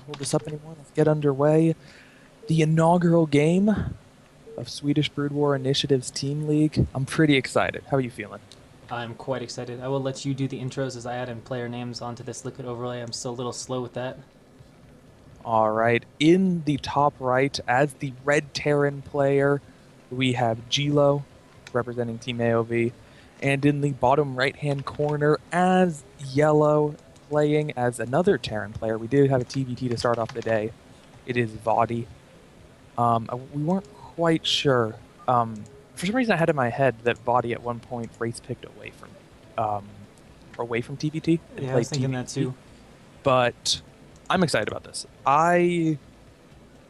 hold this up anymore. Let's get underway. The inaugural game of Swedish Brood War Initiative's Team League. I'm pretty excited. How are you feeling? I'm quite excited. I will let you do the intros as I add in player names onto this liquid overlay. I'm still a little slow with that. All right. In the top right, as the Red Terran player, we have Gilo representing Team AoV. And in the bottom right-hand corner, as Yellow playing as another Terran player, we did have a TVT to start off the day. It is Vadi. We weren't quite sure. For some reason, I had in my head that Vadi at one point race picked away from TVT and Yeah, I played was thinking that TVT. too. But I'm excited about this.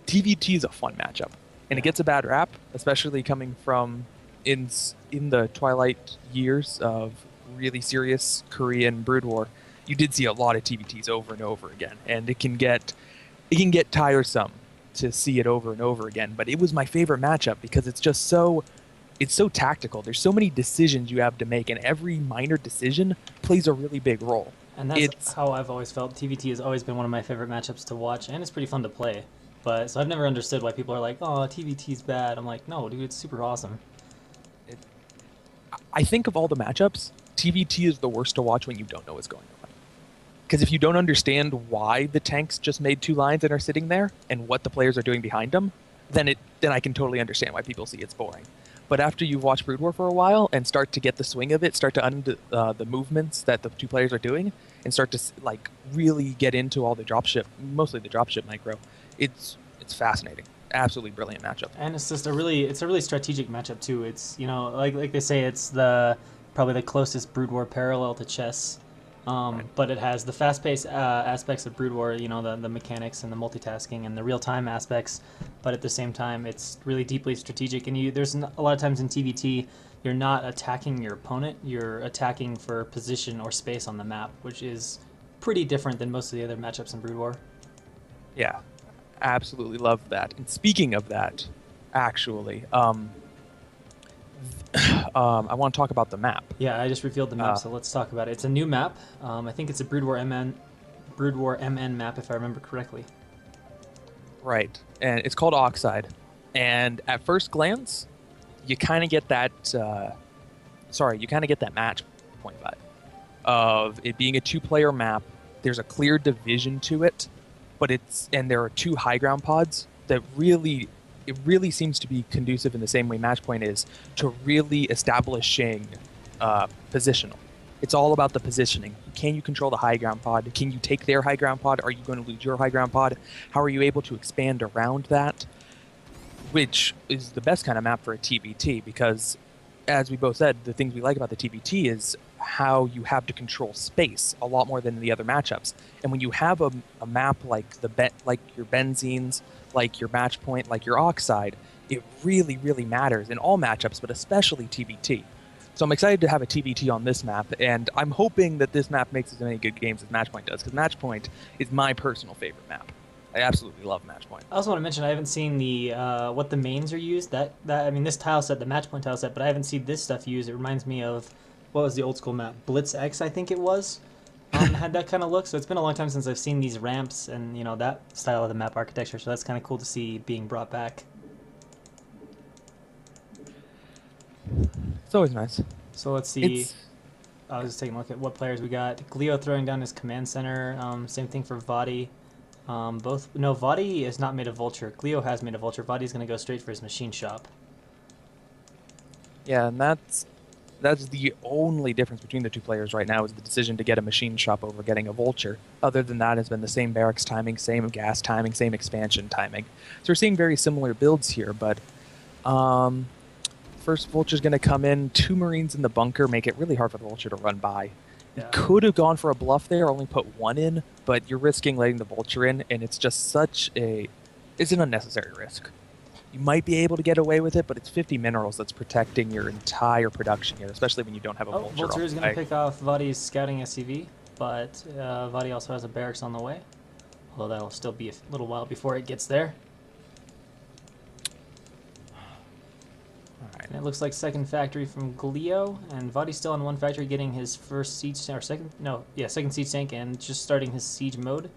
TVT is a fun matchup, and it Yeah. gets a bad rap, especially coming from in the twilight years of really serious Korean Brood War. You did see a lot of TVTs over and over again, and it can get tiresome to see it over and over again. But it was my favorite matchup because it's so tactical. There's so many decisions you have to make, and every minor decision plays a really big role. And that's It's how I've always felt. TVT has always been one of my favorite matchups to watch, and it's pretty fun to play. But so I've never understood why people are like, "Oh, TVT's bad." I'm like, "No, dude, it's super awesome." it, I think of all the matchups, TVT is the worst to watch when you don't know what's going on. Because if you don't understand why the tanks just made two lines and are sitting there, and what the players are doing behind them, then I can totally understand why people see it's boring. But after you've watched Brood War for a while and start to get the swing of it, start to the movements that the two players are doing, and start to like really get into all the dropship, mostly the dropship micro, it's fascinating. Absolutely brilliant matchup. And it's a really strategic matchup too. It's like they say, it's the probably the closest Brood War parallel to chess. Right. But it has the fast-paced aspects of Brood War, the mechanics and the multitasking and the real-time aspects. But at the same time, it's really deeply strategic. And there's a lot of times in TVT, you're not attacking your opponent; you're attacking for position or space on the map, which is pretty different than most of the other matchups in Brood War. Yeah, absolutely love that. And speaking of that, actually, I want to talk about the map. Yeah, I just revealed the map, Uh, so let's talk about it. It's a new map. I think it's a Brood War MN map, if I remember correctly. right, and it's called Oxide. And at first glance, you kind of get that. You kind of get that match point vibe of it being a two-player map. There's a clear division to it, and there are two high ground pods that really seems to be conducive in the same way Matchpoint is to really establishing positional. It's all about the positioning. Can you control the high ground pod? Can you take their high ground pod? Are you going to lose your high ground pod? How are you able to expand around that? Which is the best kind of map for a TBT because, as we both said, the things we like about the TBT is how you have to control space a lot more than the other matchups. And when you have a map like like your benzenes, like your match point, like your oxide, it really, really matters in all matchups, but especially TBT. So I'm excited to have a TBT on this map, and I'm hoping that this map makes as many good games as Matchpoint does, because Matchpoint is my personal favorite map. I absolutely love Matchpoint. I also want to mention I haven't seen the what the mains are used. That I mean, this tile set, the Matchpoint tile set, but I haven't seen this stuff used. It reminds me of what was the old school map, Blitz X, I think it was. Had that kind of look. So it's been a long time since I've seen these ramps and that style of the map architecture. So that's kind of cool to see being brought back. It's always nice. So let's see. It's I was just taking a look at what players we got. Glio throwing down his command center. Same thing for Vadi. Vadi is not made of Vulture. Glio has made a Vulture. Vadi's going to go straight for his machine shop. Yeah, and that's the only difference between the two players right now is the decision to get a machine shop over getting a vulture. Other than that, has been the same barracks timing, same gas timing, same expansion timing. So we're seeing very similar builds here, but first vulture's going to come in, two marines in the bunker, make it really hard for the vulture to run by. You Yeah. could have gone for a bluff there, only put one in, but you're risking letting the vulture in, and it's just it's an unnecessary risk. You might be able to get away with it, but it's 50 minerals that's protecting your entire production here, especially when you don't have a Oh, vulture. Vulture is going to pick off Vadi's scouting SCV, but Vadi also has a barracks on the way. Although that'll still be a little while before it gets there. Alright. And it looks like second factory from Glio, and Vadi's still on one factory getting his first siege, or second siege tank, and just starting his siege mode.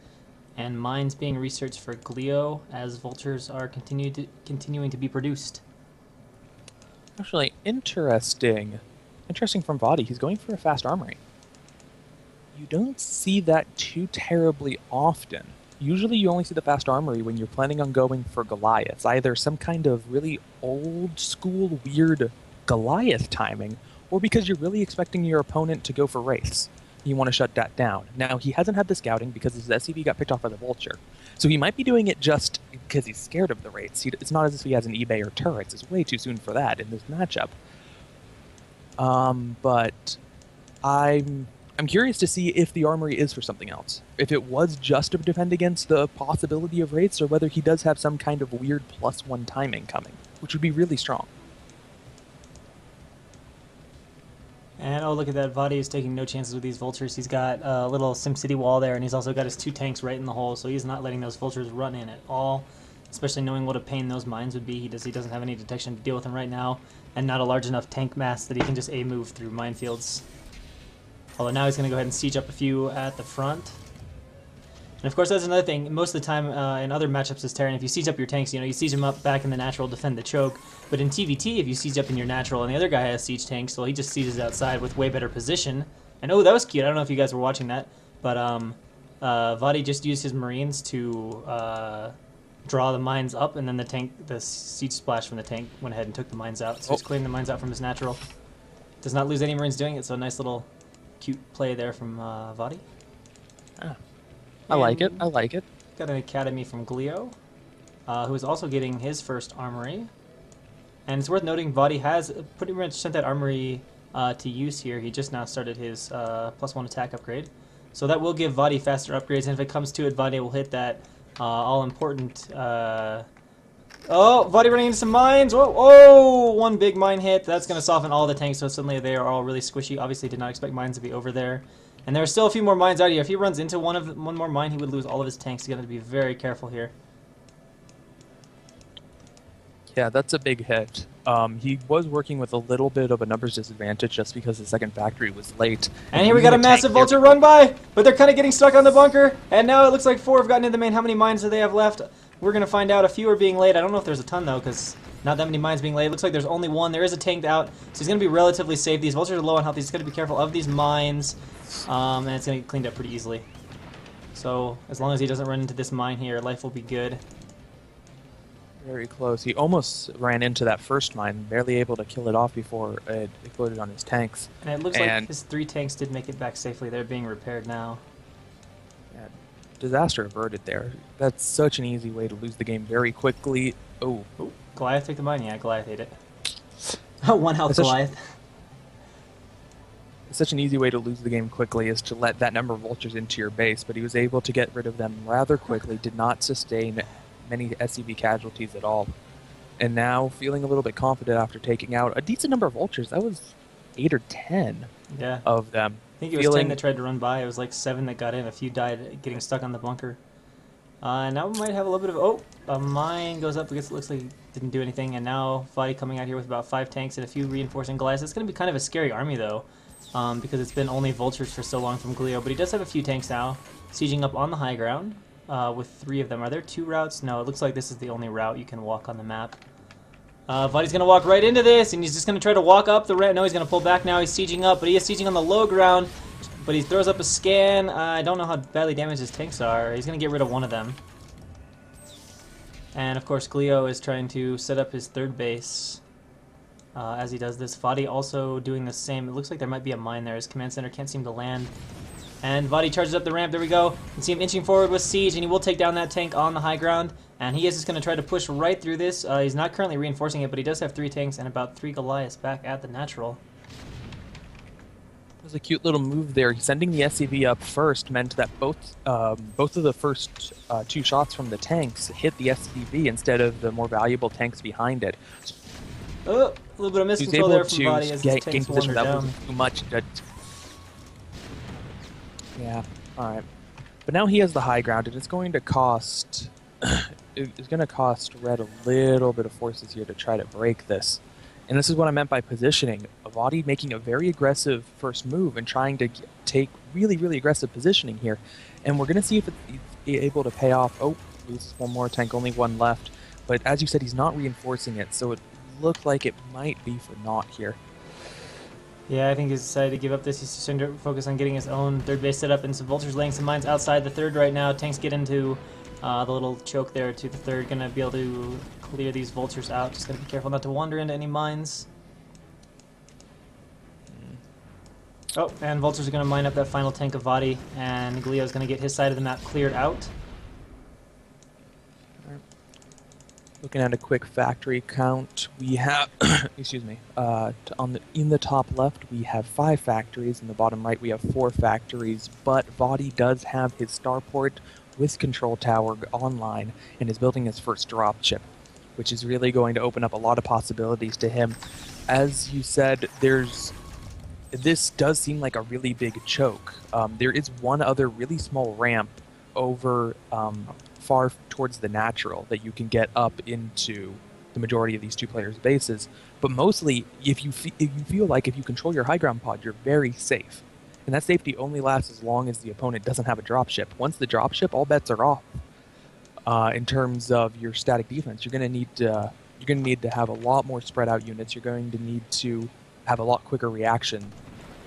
and mines being researched for Glio as vultures are continuing to be produced. Actually, interesting. Interesting from Vadi. He's going for a fast armory. You don't see that too terribly often. Usually you only see the fast armory when you're planning on going for Goliaths, either some kind of really old school weird Goliath timing, or because you're really expecting your opponent to go for Wraiths. You want to shut that down. Now, he hasn't had the scouting because his SCV got picked off by the Vulture. So he might be doing it just because he's scared of the Wraiths. It's not as if he has an eBay or turrets. It's way too soon for that in this matchup. But I'm curious to see if the armory is for something else. If it was just to defend against the possibility of Wraiths, or whether he does have some kind of weird +1 timing coming, which would be really strong. And oh, look at that. Vadi is taking no chances with these vultures. He's got a little SimCity wall there, and he's also got his 2 tanks right in the hole, so he's not letting those vultures run in at all, especially knowing what a pain those mines would be. He doesn't have any detection to deal with them right now, and not a large enough tank mass that he can just A-move through minefields. Although now he's going to go ahead and siege up a few at the front. And of course, that's another thing. Most of the time in other matchups as Terran, if you siege up your tanks, you siege them up back in the natural, defend the choke. But in TVT, if you siege up in your natural and the other guy has siege tanks, well, he just sieges outside with way better position. And oh, that was cute. I don't know if you guys were watching that. But Vadi just used his Marines to draw the mines up, and then the siege splash from the tank went ahead and took the mines out. So he's clearing the mines out from his natural. Does not lose any Marines doing it, so a nice little cute play there from Vadi. Ah. I like it. I like it. Got an academy from Glio, who is also getting his first armory. And it's worth noting, Vadi has pretty much sent that armory to use here. He just now started his +1 attack upgrade. So that will give Vadi faster upgrades, and if it comes to it, Vadi will hit that all-important... Oh, Vadi running into some mines! Whoa, oh, one big mine hit. That's going to soften all the tanks, so suddenly they are all really squishy. Obviously did not expect mines to be over there. And there are still a few more mines out here. If he runs into one more mine, he would lose all of his tanks. He's going to be very careful here. Yeah, that's a big hit. He was working with a little bit of a numbers disadvantage just because the second factory was late. And here we got a massive vulture run by, but they're kind of getting stuck on the bunker. And now it looks like 4 have gotten into the main. How many mines do they have left? We're going to find out. A few are being laid. I don't know if there's a ton, though, because not that many mines being laid. Looks like there's only 1. There is a tank out, so he's going to be relatively safe. These vultures are low on health. He's going to be careful of these mines, and it's going to get cleaned up pretty easily. So as long as he doesn't run into this mine here, life will be good. Very close. He almost ran into that first mine, barely able to kill it off before it exploded on his tanks. And it looks like his 3 tanks did make it back safely. They're being repaired now. Yeah, disaster averted there. That's such an easy way to lose the game very quickly. Oh. Ooh, Goliath took the mine? Yeah, Goliath ate it. 1 health Goliath. Such an easy way to lose the game quickly is to let that number of vultures into your base, but he was able to get rid of them rather quickly, did not sustain many SCV casualties at all. And now, feeling a little bit confident after taking out a decent number of vultures, that was 8 or 10 of them. I think it was 10 that tried to run by. It was like 7 that got in. A few died getting stuck on the bunker. Now we might have a little bit of... Oh, a mine goes up because it looks like it didn't do anything. And now Vadi coming out here with about 5 tanks and a few reinforcing Goliaths. It's going to be kind of a scary army, though, because it's been only vultures for so long from Glio. But he does have a few tanks now, sieging up on the high ground. With 3 of them. Are there 2 routes? No, it looks like this is the only route you can walk on the map. Vadi's going to walk right into this, and he's just going to try to walk up the ramp. No, he's going to pull back now. He's sieging up, but he is sieging on the low ground. But he throws up a scan. I don't know how badly damaged his tanks are. He's going to get rid of one of them. And, of course, Glio is trying to set up his 3rd base as he does this. Vadi also doing the same. It looks like there might be a mine there. His command center can't seem to land. And Vadi charges up the ramp. There we go. You can see him inching forward with siege, and he will take down that tank on the high ground. And he is just going to try to push right through this. He's not currently reinforcing it, but he does have 3 tanks and about 3 Goliaths back at the natural. There's a cute little move there. Sending the SCV up first meant that both of the first 2 shots from the tanks hit the SCV instead of the more valuable tanks behind it. Oh, a little bit of miscontrol there from Vadi as his tanks wander that down. wasn't too much. Yeah, alright. But now he has the high ground, and it's going to cost... it's going to cost Red a little bit of forces here to try to break this. And this is what I meant by positioning. Avadi making a very aggressive first move and trying to take really, really aggressive positioning here. And we're going to see if it's able to pay off. Oh, loses one more tank, only one left. But as you said, he's not reinforcing it, so it looked like it might be for naught here. Yeah, I think he's decided to give up this. He's just trying to focus on getting his own third base set up, and some vultures laying some mines outside the third right now. Tanks get into the little choke there to the third. Gonna be able to clear these vultures out. Just gotta be careful not to wander into any mines. Oh, and vultures are gonna mine up that final tank of Vadi, and Glio's gonna get his side of the map cleared out. Looking at a quick factory count, we have, excuse me, in the top left we have 5 factories, in the bottom right we have 4 factories, but Vadi does have his starport with control tower online and is building his first dropship, which is really going to open up a lot of possibilities to him. As you said, this does seem like a really big choke. There is one other really small ramp over far towards the natural that you can get up into the majority of these 2 players' bases. But mostly, if you feel like if you control your high ground pod, you're very safe. And that safety only lasts as long as the opponent doesn't have a dropship. Once the dropship, all bets are off. In terms of your static defense, you're going to need to have a lot more spread out units. You're going to need to have a lot quicker reaction.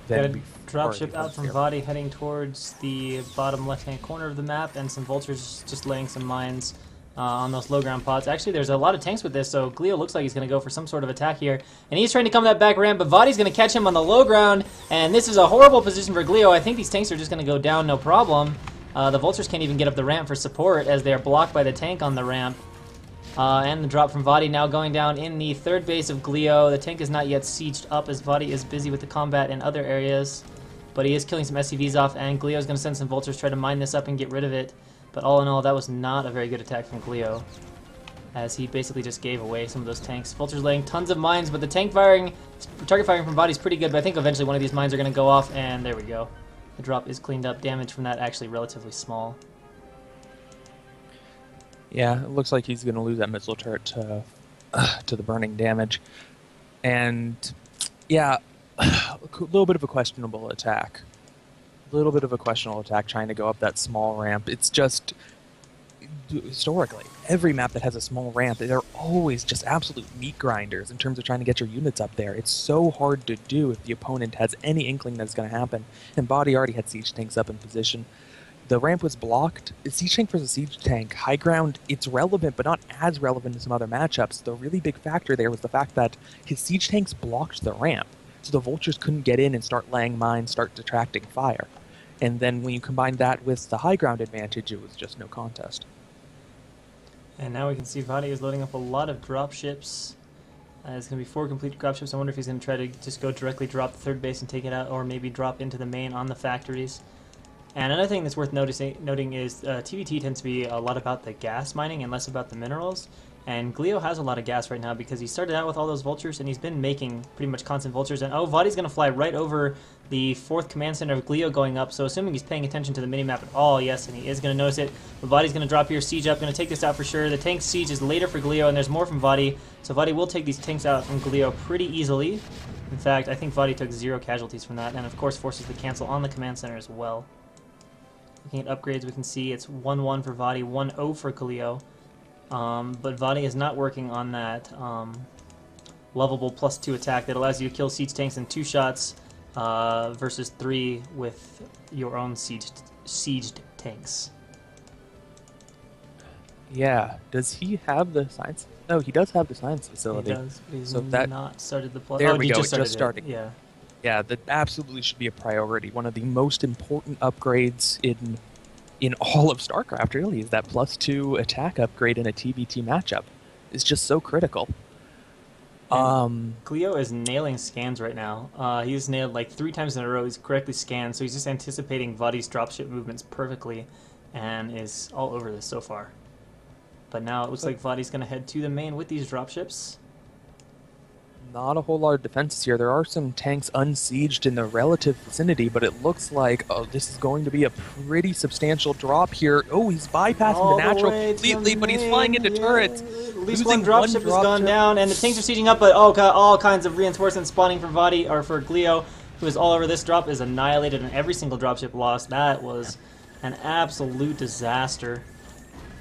Got a dropship out from Vadi heading towards the bottom left-hand corner of the map, and some vultures just laying some mines on those low ground pods. Actually, there's a lot of tanks with this, so Glio looks like he's going to go for some sort of attack here. And he's trying to come that back ramp, but Vadi's going to catch him on the low ground, and this is a horrible position for Glio. I think these tanks are just going to go down no problem. The vultures can't even get up the ramp for support as they are blocked by the tank on the ramp. And the drop from Vadi now going down in the third base of Glio. The tank is not yet sieged up as Vadi is busy with the combat in other areas. But he is killing some SCVs off, and Glio is going to send some vultures, try to mine this up and get rid of it. But all in all, that was not a very good attack from Glio, as he basically just gave away some of those tanks. Vultures laying tons of mines, but the tank firing, target firing from Vadi is pretty good, but I think eventually one of these mines are going to go off, and there we go. The drop is cleaned up. Damage from that actually relatively small. Yeah, it looks like he's going to lose that missile turret to the burning damage. And, yeah, a little bit of a questionable attack. A little bit of a questionable attack trying to go up that small ramp. It's just, historically, every map that has a small ramp, they're always just absolute meat grinders in terms of trying to get your units up there. It's so hard to do if the opponent has any inkling that it's going to happen. And Body already had siege tanks up in position. The ramp was blocked. Siege tank versus siege tank. High ground, it's relevant, but not as relevant as some other matchups. The really big factor there was the fact that his siege tanks blocked the ramp. So the vultures couldn't get in and start laying mines, start detracting fire. And then when you combine that with the high ground advantage, it was just no contest. And now we can see Vadi is loading up a lot of dropships. It's going to be 4 complete dropships. I wonder if he's going to try to just go directly drop the third base and take it out, or maybe drop into the main on the factories. And another thing that's worth noting is TVT tends to be a lot about the gas mining and less about the minerals. And Glio has a lot of gas right now because he started out with all those vultures and he's been making pretty much constant vultures. And oh, Vadi's going to fly right over the 4th command center of Glio going up. So assuming he's paying attention to the minimap at all, yes, and he is going to notice it. But Vadi's going to drop here, siege up, going to take this out for sure. The tank siege is later for Glio, and there's more from Vadi. So Vadi will take these tanks out from Glio pretty easily. In fact, I think Vadi took 0 casualties from that, and of course forces the cancel on the command center as well. Looking at upgrades, we can see it's 1-1 for Vadi, 1-0 for Glio. But Vadi is not working on that lovable +2 attack that allows you to kill siege tanks in 2 shots versus 3 with your own sieged tanks. Yeah. Does he have the science? No, he does have the science facility. He does. He's so that, not started the plus. There oh, we he go. Just starting. Yeah. Yeah, that absolutely should be a priority. One of the most important upgrades in all of StarCraft, really, is that +2 attack upgrade in a TVT matchup. It's just so critical. Glio is nailing scans right now. He's nailed like 3 times in a row. He's correctly scanned, so he's just anticipating Vadi's dropship movements perfectly, and is all over this so far. But now it looks like Vadi's going to head to the main with these dropships. not a whole lot of defenses here. There are some tanks unsieged in the relative vicinity, but it looks like, oh, this is going to be a pretty substantial drop here. Oh, he's bypassing All the the natural way to completely, the but he's flying main, into yeah. turrets. At least Losing one dropship has gone down, and the tanks are sieging up, but oh god, all kinds of reinforcements spawning for Vadi, or for Glio, who is all over this drop, is annihilated, and every single dropship lost. That was an absolute disaster.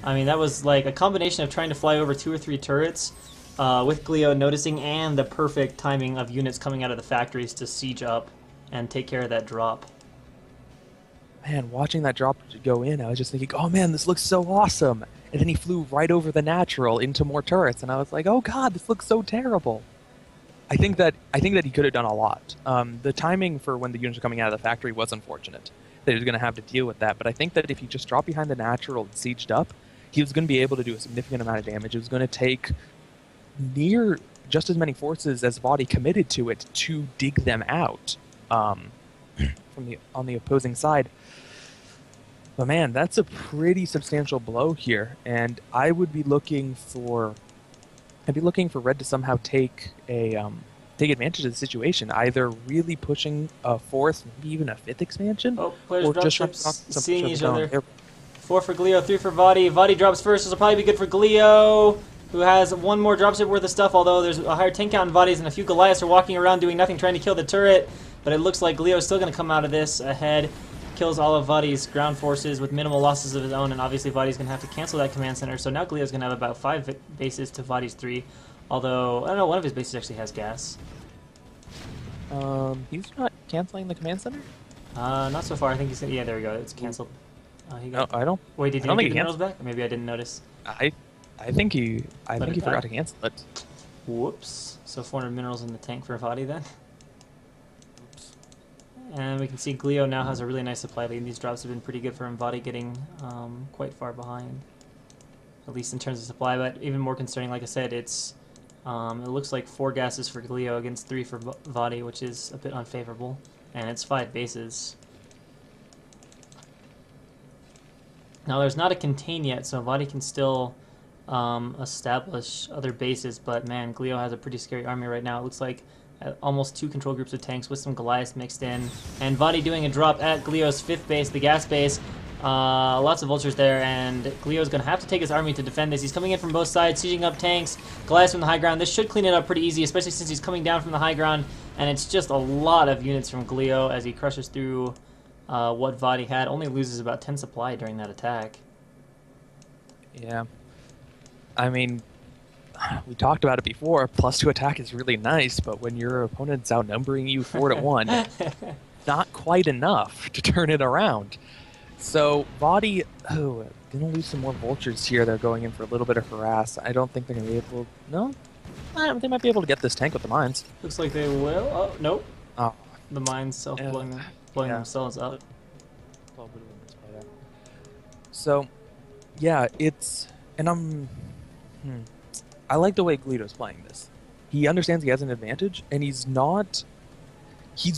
I mean, that was like a combination of trying to fly over 2 or 3 turrets, with Glio noticing, and the perfect timing of units coming out of the factories to siege up and take care of that drop. Man, watching that drop go in, I was just thinking, oh man, this looks so awesome. And then he flew right over the natural into more turrets, and I was like, oh god, this looks so terrible. I think that he could have done a lot. The timing for when the units are coming out of the factory was unfortunate. That he was going to have to deal with that, but I think that if he just dropped behind the natural and sieged up, he was going to be able to do a significant amount of damage. It was going to take near just as many forces as Vadi committed to it to dig them out on the opposing side. But man, that's a pretty substantial blow here, and I would be looking for Red to somehow take advantage of the situation, either really pushing a 4th, maybe even a 5th expansion, Players or drop just ships seeing each other. There. 4 for Glio, 3 for Vadi. Vadi drops first. This will probably be good for Glio, who has 1 more dropship worth of stuff, although there's a higher tank count in Vadi's, and a few Goliaths are walking around doing nothing, trying to kill the turret. But it looks like Glio is still going to come out of this ahead. Kills all of Vadi's ground forces with minimal losses of his own, and obviously Vadi's going to have to cancel that command center. So now Glio's going to have about 5 bases to Vadi's 3. Although, I don't know, one of his bases actually has gas. He's not canceling the command center? Not so far. I think he's... Yeah, there we go. It's canceled. He got... No, I don't... Wait, did he get the minerals back? Or maybe I didn't notice. I think he forgot to cancel it. Whoops. So 400 minerals in the tank for Vadi then. Oops. And we can see Glio now has a really nice supply lead. These drops have been pretty good for him. Vadi getting quite far behind, at least in terms of supply. But even more concerning, like I said, it's it looks like 4 gases for Glio against 3 for Vadi, which is a bit unfavorable. And it's 5 bases. Now there's not a contain yet, so Vadi can still establish other bases. But man, Glio has a pretty scary army right now. It looks like almost 2 control groups of tanks with some Goliaths mixed in. And Vadi doing a drop at Glio's 5th base, the gas base. Lots of vultures there, and Glio's going to have to take his army to defend this. He's coming in from both sides, sieging up tanks, Goliaths from the high ground. This should clean it up pretty easy, especially since he's coming down from the high ground. And it's just a lot of units from Glio as he crushes through what Vadi had. Only loses about 10 supply during that attack. Yeah. I mean, we talked about it before. +2 attack is really nice, but when your opponent's outnumbering you 4-1, not quite enough to turn it around. So Vadi, gonna lose some more vultures here. They're going in for a little bit of harass. I don't think they're gonna be able. No, they might be able to get this tank with the mines. Looks like they will. Oh nope. Oh, the mines self-blowing themselves up. So, yeah, I like the way Glito's playing this. He understands he has an advantage, and he's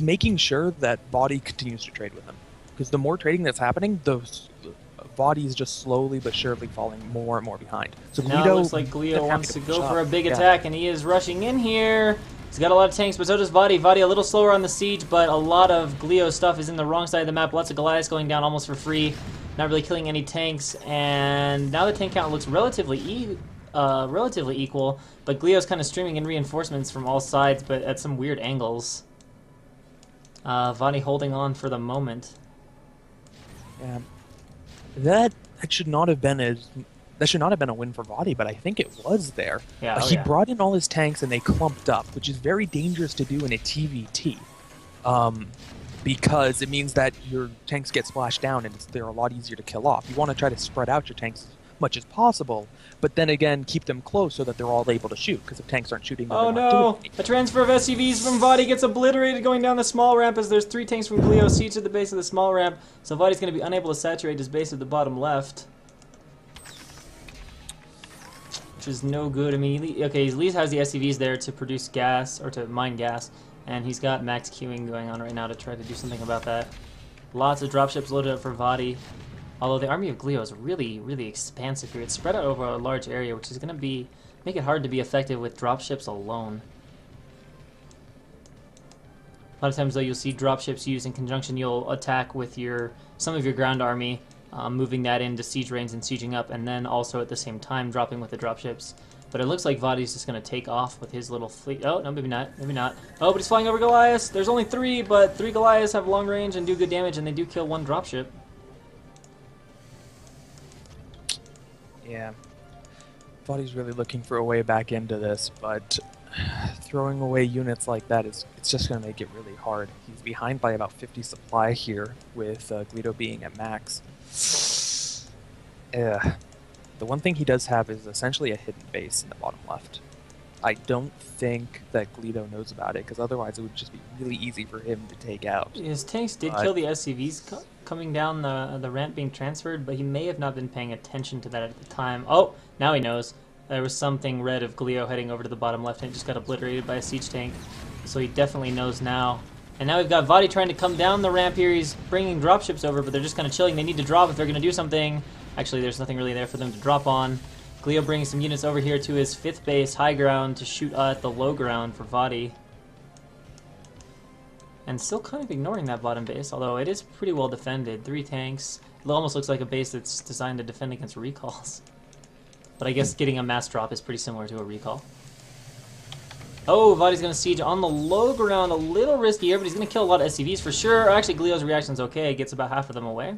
making sure that Vadi continues to trade with him. Because the more trading that's happening, Vadi is just slowly but surely falling more and more behind. So now it looks like Glio wants to go for a big attack, and he is rushing in here. He's got a lot of tanks, but so does Vadi. Vadi a little slower on the siege, but a lot of Glio stuff is in the wrong side of the map. Lots of Goliaths going down almost for free. Not really killing any tanks, and now the tank count looks relatively equal, but Glio's kind of streaming in reinforcements from all sides, but at some weird angles. Vadi holding on for the moment. Yeah, that should not have been a win for Vadi, but I think it was there. Yeah, he brought in all his tanks and they clumped up, which is very dangerous to do in a TVT, because it means that your tanks get splashed down and they're a lot easier to kill off. You want to try to spread out your tanks as much as possible, but then again keep them close so that they're all able to shoot, because if tanks aren't shooting, oh no! A transfer of SCVs from Vadi gets obliterated going down the small ramp as there's 3 tanks from Glio siege at the base of the small ramp, so Vadi's going to be unable to saturate his base at the bottom left. Which is no good. I mean, okay, he at least has the SCVs there to produce gas, or to mine gas, and he's got max queuing going on right now to try to do something about that. Lots of dropships loaded up for Vadi. Although the army of Glio is really, really expansive here. It's spread out over a large area, which is going to make it hard to be effective with dropships alone. A lot of times, though, you'll see dropships used in conjunction. You'll attack with some of your ground army, moving that into siege range and sieging up, and then also at the same time dropping with the dropships. But it looks like Vadi's just going to take off with his little fleet. Oh, no, maybe not. Maybe not. Oh, but he's flying over Goliaths. There's only 3, but 3 Goliaths have long range and do good damage, and they do kill 1 dropship. Yeah. Vadi's really looking for a way back into this, but throwing away units like that it's just going to make it really hard. He's behind by about 50 supply here, with Guido being at max. The one thing he does have is essentially a hidden base in the bottom left. I don't think that Guido knows about it, because otherwise it would just be really easy for him to take out. His tanks did kill the SCVs coming down the ramp being transferred, but he may have not been paying attention to that at the time. Oh, now he knows. There was something red of Glio heading over to the bottom left, and it just got obliterated by a siege tank. So he definitely knows now. And now we've got Vadi trying to come down the ramp here. He's bringing dropships over, but they're just kind of chilling. They need to drop if they're going to do something. Actually, there's nothing really there for them to drop on. Glio bringing some units over here to his 5th base, high ground, to shoot at the low ground for Vadi. And still kind of ignoring that bottom base, although it is pretty well defended. 3 tanks. It almost looks like a base that's designed to defend against recalls. But I guess getting a mass drop is pretty similar to a recall. Oh, Vadi's going to siege on the low ground. A little risky here, but he's going to kill a lot of SCVs for sure. Actually, Glio's reaction's okay. Gets about half of them away.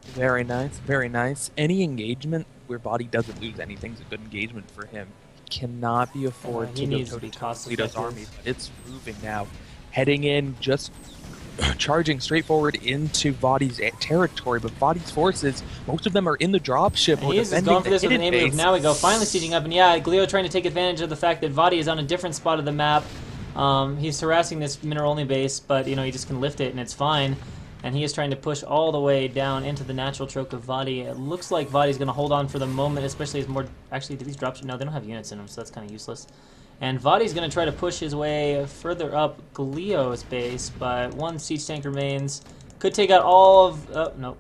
Very nice, very nice. Any engagement where Vadi doesn't lose anything is a good engagement for him. He cannot be afford to go toe-to-toe with Guido's army, but it's moving now. Heading in, just charging straight forward into Vadi's territory, but Vadi's forces, most of them are in the dropship or He's defending going for the this with an hidden A move. base. Now we go, finally sieging up, and yeah, Glio trying to take advantage of the fact that Vadi is on a different spot of the map. He's harassing this mineral-only base, but you know, he just can lift it and it's fine. And he is trying to push all the way down into the natural choke of Vadi. It looks like Vadi's going to hold on for the moment, especially as more... Actually, do these dropships? No, they don't have units in them, so that's kind of useless. And Vadi's going to try to push his way further up Glio's base, but 1 siege tank remains. Could take out all of... Oh, nope.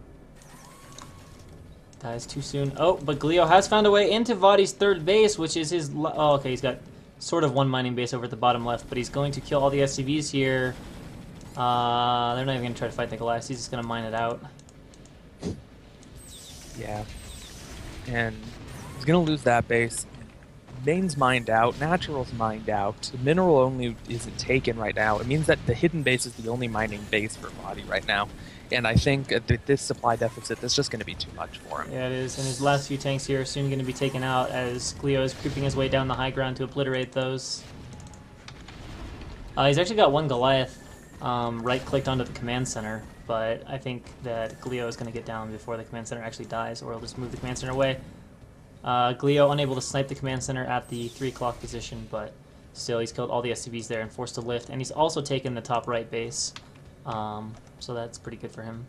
Dies too soon. Oh, but Glio has found a way into Vadi's 3rd base, which is his... Oh, okay, he's got sort of 1 mining base over at the bottom left, but he's going to kill all the SCVs here. They're not even going to try to fight the Goliath. He's just going to mine it out. Yeah. And he's going to lose that base. Main's mined out. Natural's mined out. Mineral only isn't taken right now. It means that the hidden base is the only mining base for Vadi right now. And I think that this supply deficit, that's just going to be too much for him. Yeah, it is. And his last few tanks here are soon going to be taken out as Glio is creeping his way down the high ground to obliterate those. He's actually got 1 Goliath right-clicked onto the command center, but I think that Glio is going to get down before the command center actually dies, or he'll just move the command center away. Glio unable to snipe the command center at the 3 o'clock position, but still he's killed all the SCVs there and forced to lift, and he's also taken the top right base, so that's pretty good for him.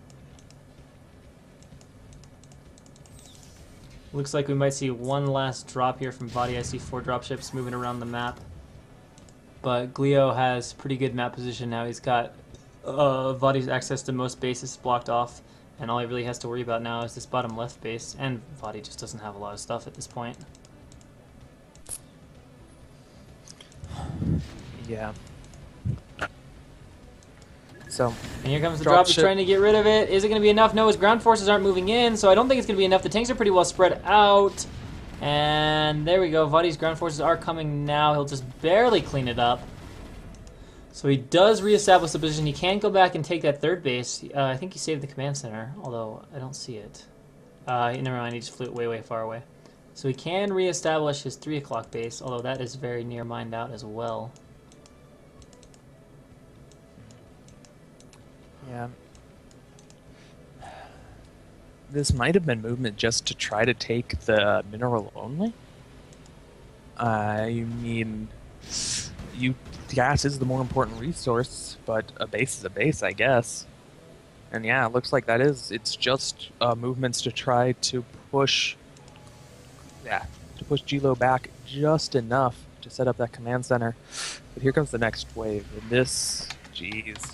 Looks like we might see 1 last drop here from Vadi. I see 4 dropships moving around the map. But Glio has pretty good map position now. He's got Vadi's access to most bases blocked off, and all he really has to worry about now is this bottom left base, and Vadi just doesn't have a lot of stuff at this point. Yeah. So, and here comes the drop. He's trying to get rid of it. Is it going to be enough? No, his ground forces aren't moving in, so I don't think it's going to be enough. The tanks are pretty well spread out. And there we go. Vadi's ground forces are coming now. He'll just barely clean it up. So he does reestablish the position. He can go back and take that 3rd base. I think he saved the command center, although I don't see it. Never mind, he just flew it way, way far away. So he can reestablish his 3 o'clock base, although that is very near mined out as well. Yeah. This might have been movement just to try to take the mineral only. I mean, gas is the more important resource, but a base is a base, I guess. And yeah, it looks like that is. It's just movements to try to push. Yeah, to push Gilo back just enough to set up that command center. But here comes the next wave, and this, jeez,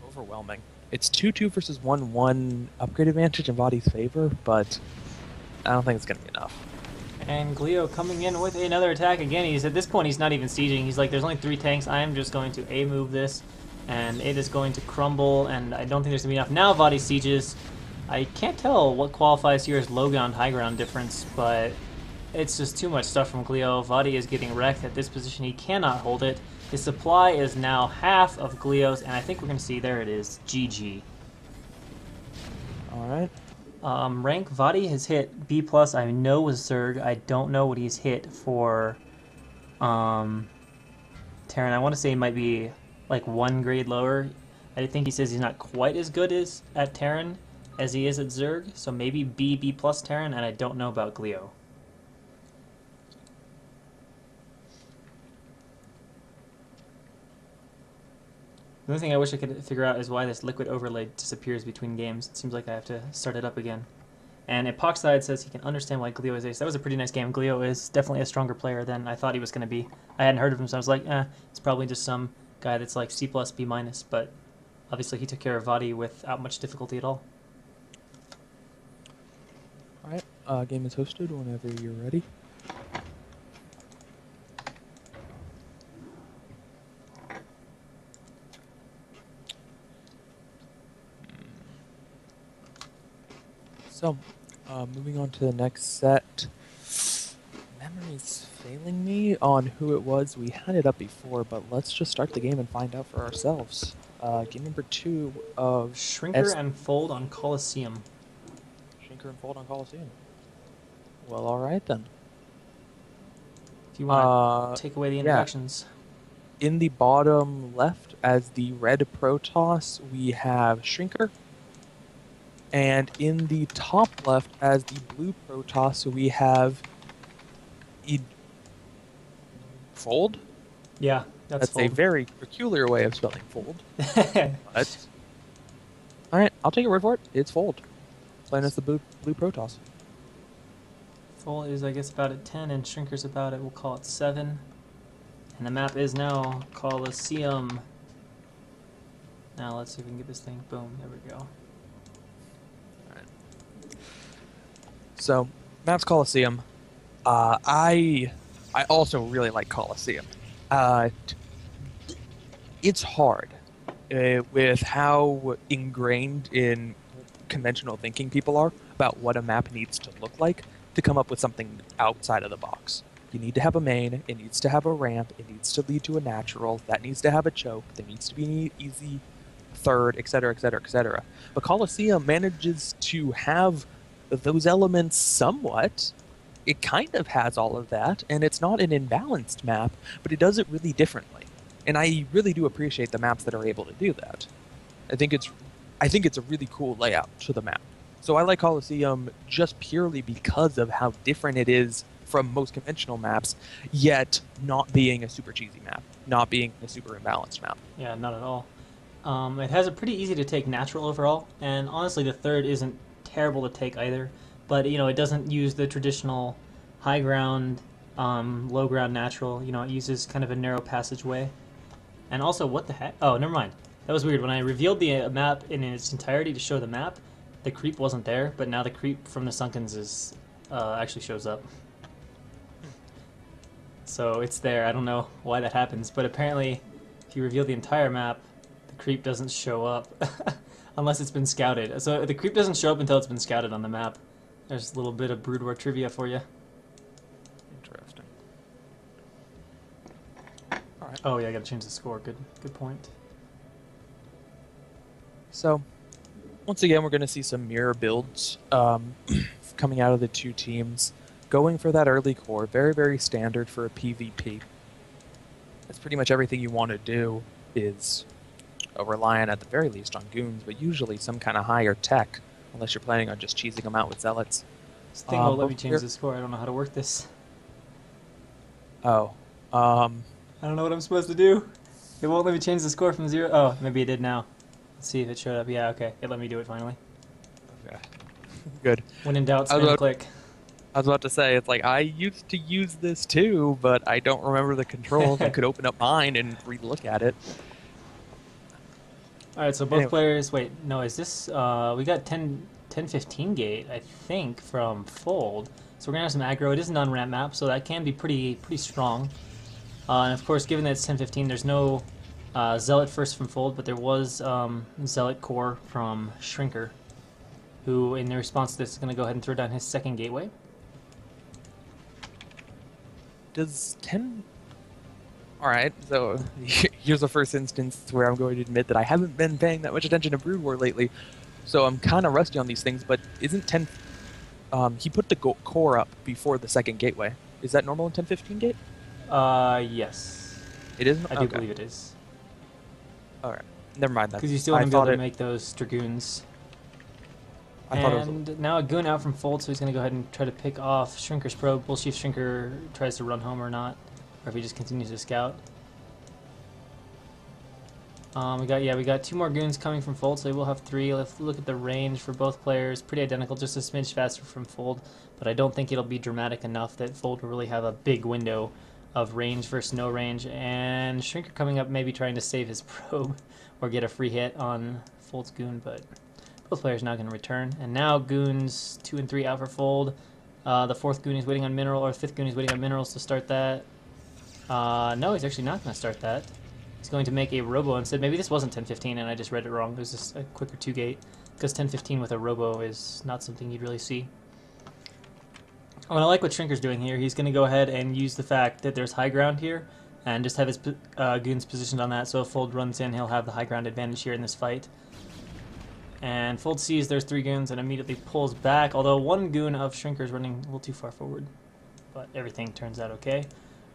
overwhelming. It's 2-2 versus 1-1 upgrade advantage in Vadi's favor, but I don't think it's going to be enough. And Glio coming in with another attack again. He's at this point he's not even sieging. He's like, there's only 3 tanks. I am just going to A move this, and it is going to crumble. And I don't think there's gonna be enough. Now Vadi sieges. I can't tell what qualifies here as low ground, high ground difference, but it's just too much stuff from Glio. Vadi is getting wrecked at this position. He cannot hold it. His supply is now half of Glio's, and I think we're gonna see there it is. GG. All right. Rank Vadi has hit B+, I know was Zerg. I don't know what he's hit for Terran. I want to say he might be like 1 grade lower. I think he says he's not quite as good as at Terran as he is at Zerg, so maybe B+ Terran, and I don't know about Glio. The only thing I wish I could figure out is why this liquid overlay disappears between games. It seems like I have to start it up again. And Epoxide says he can understand why Glio is ace. That was a pretty nice game. Glio is definitely a stronger player than I thought he was going to be. I hadn't heard of him, so I was like, it's probably just some guy that's like C+, B-, but obviously he took care of Vadi without much difficulty at all. Alright, game is hosted whenever you're ready. So, moving on to the next set. Memory's failing me on who it was. We had it up before, but let's just start the game and find out for ourselves. Game number 2 of Shrinker and Fold on Colosseum. Shrinker and Fold on Colosseum. Well, alright then. If you want to take away the introductions. Yeah. In the bottom left, as the red Protoss, we have Shrinker. And in the top left, as the blue Protoss, we have Fold? Yeah, that's a very peculiar way of spelling Fold. But, alright, I'll take your word for it. It's Fold. Playing as the blue Protoss. Fold is, I guess, about at 10, and Shrinker's about it, we'll call it 7. And the map is now Colosseum. Now let's see if we can get this thing. Boom, there we go. So, map's Colosseum. I also really like Colosseum. It's hard with how ingrained in conventional thinking people are about what a map needs to look like to come up with something outside of the box. You need to have a main, it needs to have a ramp, it needs to lead to a natural, that needs to have a choke, there needs to be an easy third, etc., etc., etc. But Colosseum manages to have those elements somewhat. It kind of has all of that, and it's not an imbalanced map, but it does it really differently. And I really do appreciate the maps that are able to do that. I think it's a really cool layout to the map. So I like Colosseum just purely because of how different it is from most conventional maps, yet not being a super cheesy map, not being a super imbalanced map. Yeah, not at all. It has a pretty easy to take natural overall, and honestly the third isn't terrible to take either, but it doesn't use the traditional high ground, low ground natural. It uses kind of a narrow passageway. And also, what the heck? Oh, never mind. That was weird. When I revealed the map in its entirety to show the map, the creep wasn't there, but now the creep from the Sunkens is actually shows up. So it's there. I don't know why that happens, but apparently if you reveal the entire map, the creep doesn't show up unless it's been scouted. So the creep doesn't show up until it's been scouted on the map. There's a little bit of Brood War trivia for you. Interesting. All right. Oh yeah, I gotta change the score. Good point. So, once again, we're going to see some mirror builds coming out of the two teams. Going for that early core, very, very standard for a PvP. That's pretty much everything you want to do is rely on, at the very least, on goons, but usually some kind of higher tech, unless you're planning on just cheesing them out with zealots. This thing won't let me change the score. I don't know how to work this. Oh. I don't know what I'm supposed to do. It won't let me change the score from 0. Oh, maybe it did now. Let's see if it showed up. Yeah, okay. It let me do it finally. Okay. Good. When in doubt, spam click. I was about to say, it's like, I used to use this too, but I don't remember the controls. I could open up mine and re-look at it. Alright, so both players... Wait, no, is this... we got 10 10-15 gate, I think, from Fold. So we're gonna have some aggro. It is an on-ramp map, so that can be pretty strong. And of course, given that it's 10-15, there's no Zealot first from Fold, but there was Zealot core from Shrinker, who, in response to this, is going to go ahead and throw down his second gateway. Does 10... Alright, so here's the first instance where I'm going to admit that I haven't been paying that much attention to Brood War lately, so I'm kind of rusty on these things, but isn't 10... he put the core up before the second gateway. Is that normal in 10-15 gate? Yes. It is? I do believe it is. Alright, never mind that. Because you still want to be able to make those Dragoons. And now a goon out from Fold, so he's going to go ahead and try to pick off Shrinker's probe. We'll see if Shrinker tries to run home or not, or if he just continues to scout. We got 2 more goons coming from Fold, so we'll have 3. Let's look at the range for both players. Pretty identical, just a smidge faster from Fold, but I don't think it'll be dramatic enough that Fold will really have a big window of range versus no range. And Shrinker coming up, maybe trying to save his probe or get a free hit on Fold's goon, but both players now going to return. And now goons 2 and 3 out for Fold. The 4th goon is waiting on mineral, or 5th goon is waiting on minerals to start that. No, he's actually not going to start that. He's going to make a robo instead. Maybe this wasn't 10-15 and I just read it wrong. It was just a quicker 2 gate, because 10-15 with a robo is not something you'd really see. Oh, and I like what Shrinker's doing here. He's going to go ahead and use the fact that there's high ground here and just have his goons positioned on that, so if Fold runs in, he'll have the high ground advantage here in this fight. And Fold sees there's 3 goons and immediately pulls back, although 1 goon of Shrinker is running a little too far forward. But everything turns out okay.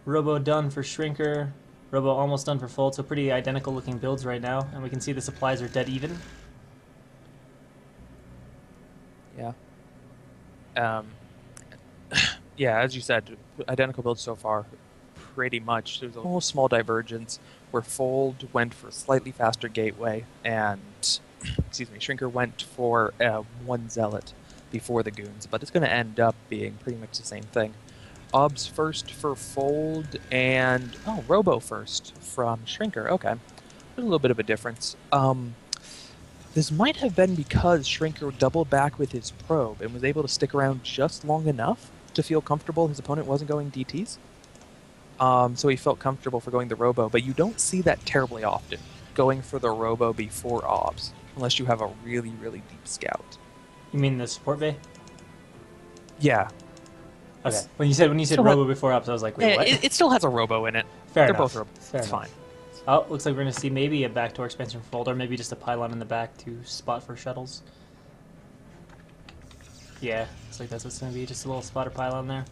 Robo done for Shrinker. Robo almost done for Fold, so pretty identical looking builds right now. And we can see the supplies are dead even. Yeah. Yeah, as you said, identical builds so far, pretty much. There's a little small divergence where Fold went for a slightly faster gateway, and excuse me, Shrinker went for 1 Zealot before the goons, but it's going to end up being pretty much the same thing. Obs first for Fold, and Robo first from Shrinker. Okay, there's a little bit of a difference. This might have been because Shrinker doubled back with his probe and was able to stick around just long enough to feel comfortable his opponent wasn't going DTs. So he felt comfortable for going the Robo, but you don't see that terribly often, going for the Robo before Obs, unless you have a really, really deep scout. You mean the support bay? Yeah. Okay. When you said Robo before Obs, I was like, wait, yeah, what? It still has a Robo in it. They're both Robo. Fair it's enough. Fine. Oh, looks like we're going to see maybe a backdoor expansion for Fold, or maybe just a pylon in the back to spot for shuttles. Yeah, looks like that's what's going to be, just a little spotter pylon there.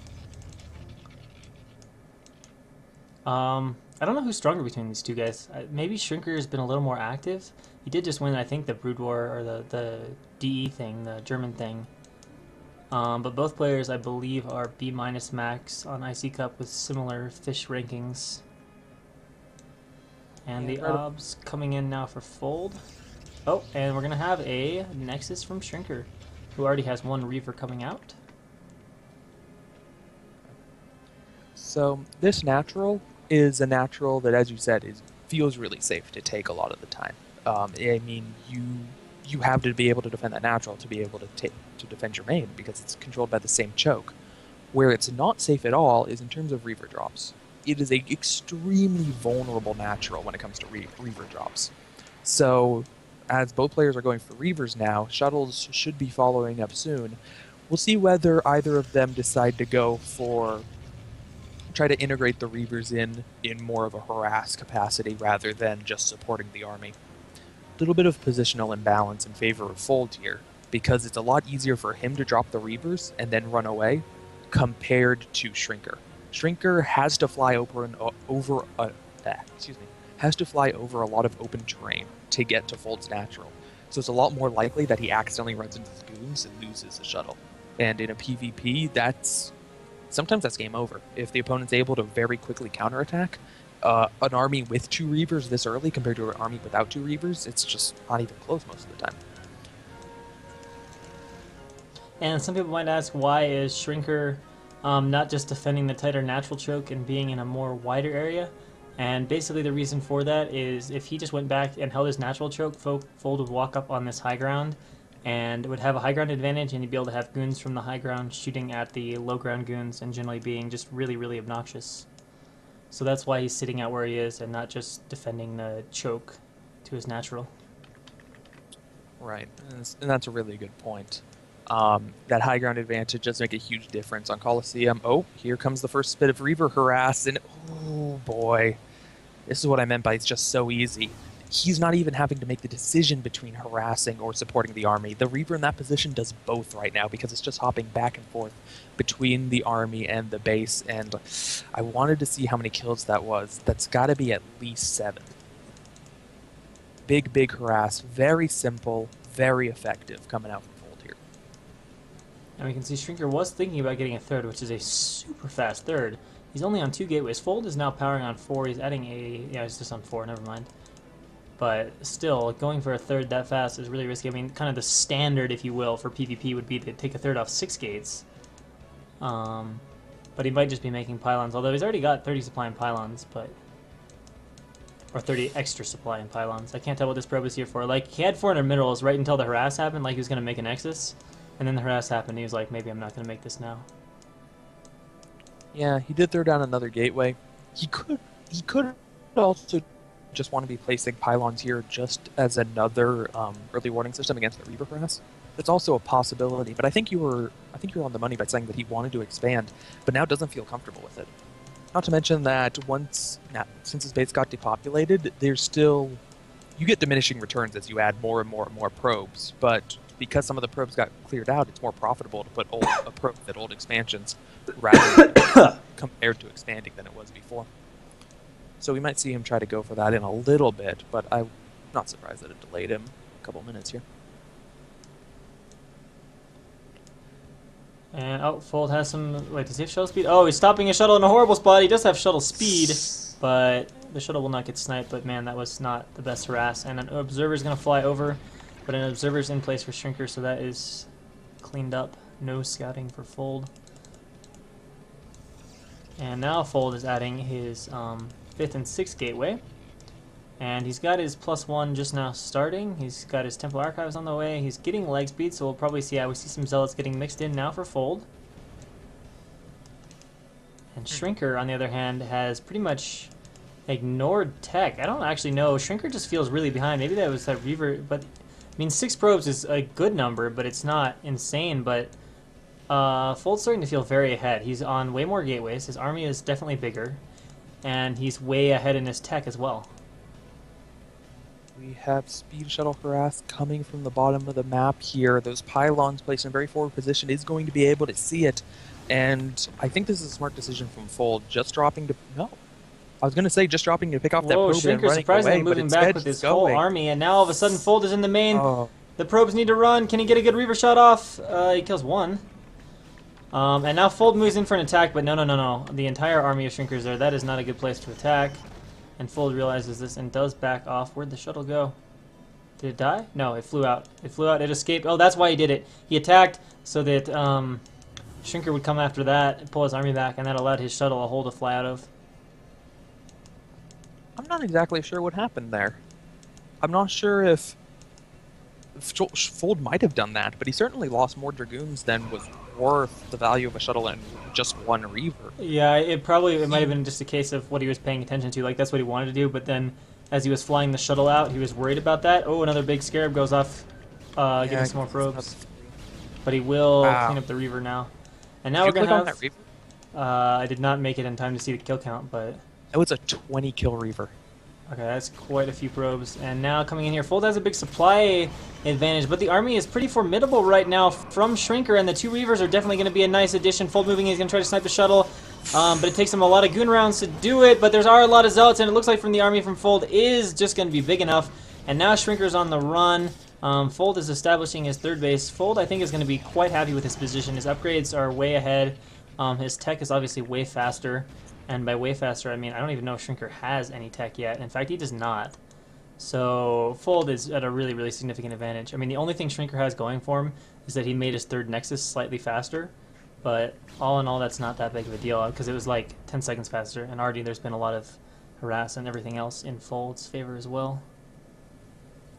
I don't know who's stronger between these 2 guys. Maybe Shrinker has been a little more active. He did just win, I think, the Brood War, or the DE thing, the German thing. But both players, I believe, are B- max on IC Cup with similar fish rankings. And the Obs coming in now for Fold. Oh, and we're going to have a Nexus from Shrinker, who already has 1 Reaver coming out. So this natural is a natural that, as you said, feels really safe to take a lot of the time. I mean, you have to be able to defend that natural to be able to defend your main, because it's controlled by the same choke. Where it's not safe at all is in terms of Reaver drops. It is a extremely vulnerable natural when it comes to Reaver drops. So, as both players are going for Reavers now, shuttles should be following up soon. We'll see whether either of them decide to try to integrate the Reavers in more of a harass capacity rather than just supporting the army. A little bit of positional imbalance in favor of Fold here, because it's a lot easier for him to drop the Reavers and then run away compared to Shrinker. Shrinker has to fly over a lot of open terrain to get to Fold's natural. So it's a lot more likely that he accidentally runs into the goons and loses the shuttle. And in a PvP, sometimes that's game over. If the opponent's able to very quickly counterattack, an army with 2 Reavers this early compared to an army without 2 Reavers, it's just not even close most of the time. And some people might ask, why is Shrinker not just defending the tighter natural choke and being in a more wider area? And basically the reason for that is if he just went back and held his natural choke, Fold would walk up on this high ground and would have a high ground advantage, and he'd be able to have goons from the high ground shooting at the low ground goons and generally being just really, really obnoxious. So that's why he's sitting out where he is and not just defending the choke to his natural. Right, and that's a really good point. That high ground advantage does make a huge difference on Coliseum. Oh, here comes the first bit of Reaver harass, and oh boy, this is what I meant by it's just so easy. He's not even having to make the decision between harassing or supporting the army. The Reaver in that position does both right now because it's just hopping back and forth between the army and the base, and I wanted to see how many kills that was. That's got to be at least 7. Big harass, very simple, very effective coming out from Fold here. And we can see Shrinker was thinking about getting a third, which is a super fast third. He's only on 2 gateways. Fold is now powering on 4. He's adding a... yeah, he's just on 4, never mind. But still, going for a third that fast is really risky. I mean, kind of the standard, if you will, for PvP would be to take a third off 6 gates. But he might just be making pylons, although he's already got 30 supply in pylons, but... or 30 extra supply in pylons. I can't tell what this probe is here for. Like, he had 400 minerals right until the harass happened, like he was going to make a nexus. And then the harass happened, he was like, maybe I'm not going to make this now. Yeah, he did throw down another gateway. He could also just want to be placing pylons here just as another early warning system against the Reaver harass. That's also a possibility, but I think you were on the money by saying that he wanted to expand, but now doesn't feel comfortable with it. Not to mention that since his base got depopulated, there's still... you get diminishing returns as you add more and more probes, but because some of the probes got cleared out, it's more profitable to put a probe at old expansions rather than compared to expanding than it was before. So we might see him try to go for that in a little bit, but I'm not surprised that it delayed him a couple minutes here. And, oh, Fold has some... wait, does he have shuttle speed? Oh, he's stopping his shuttle in a horrible spot. He does have shuttle speed, but the shuttle will not get sniped. But, man, that was not the best harass. And an observer's going to fly over, but an observer's in place for Shrinker, so that is cleaned up. No scouting for Fold. And now Fold is adding his 5th and 6th gateway. And he's got his +1 just now starting. He's got his Temple Archives on the way. He's getting leg speed, so we'll probably see... yeah, we see some Zealots getting mixed in now for Fold. And Shrinker, on the other hand, has pretty much ignored tech. I don't actually know. Shrinker just feels really behind. Maybe that was that Reaver... but, I mean, 6 probes is a good number, but it's not insane. But Fold's starting to feel very ahead. He's on way more gateways. His army is definitely bigger. And he's way ahead in his tech as well. We have speed shuttle harass coming from the bottom of the map here. Those pylons placed in a very forward position is going to be able to see it. And I think this is a smart decision from Fold. Just dropping to... no. I was going to say just dropping to pick off that probe and Shrinker running surprisingly away, moving but back with his whole army. And now all of a sudden Fold is in the main. Oh. The probes need to run. Can he get a good Reaver shot off? He kills 1. And now Fold moves in for an attack, but no. The entire army of Shrinkers there. That is not a good place to attack. And Fold realizes this and does back off. Where'd the shuttle go? Did it die? No, it flew out. It flew out. It escaped. Oh, that's why he did it. He attacked so that Shrinker would come after that and pull his army back, and that allowed his shuttle a hole to fly out of. I'm not exactly sure what happened there. I'm not sure if Fold might have done that, but he certainly lost more Dragoons than was worth the value of a shuttle and just 1 Reaver. Yeah, it might have been just a case of what he was paying attention to. Like, that's what he wanted to do, but then as he was flying the shuttle out, he was worried about that. Oh, another big Scarab goes off, getting some more probes. But he will clean up the Reaver now. And now we're going to have... that Reaver? I did not make it in time to see the kill count, but... it was a 20 kill Reaver. Okay, that's quite a few probes. And now coming in here, Fold has a big supply advantage, but the army is pretty formidable right now from Shrinker, and the 2 Reavers are definitely going to be a nice addition. Fold moving, he's going to try to snipe the shuttle, but it takes him a lot of goon rounds to do it, but there's a lot of Zealots, and it looks like from the army from Fold is just going to be big enough. And now Shrinker's on the run. Fold is establishing his 3rd base. Fold, I think, is going to be quite happy with his position. His upgrades are way ahead. His tech is obviously way faster. And by way faster, I mean I don't even know if Shrinker has any tech yet. In fact, he does not. So Fold is at a really, really significant advantage. I mean, the only thing Shrinker has going for him is that he made his 3rd Nexus slightly faster. But all in all, that's not that big of a deal because it was like 10 seconds faster. And already there's been a lot of harass and everything else in Fold's favor as well.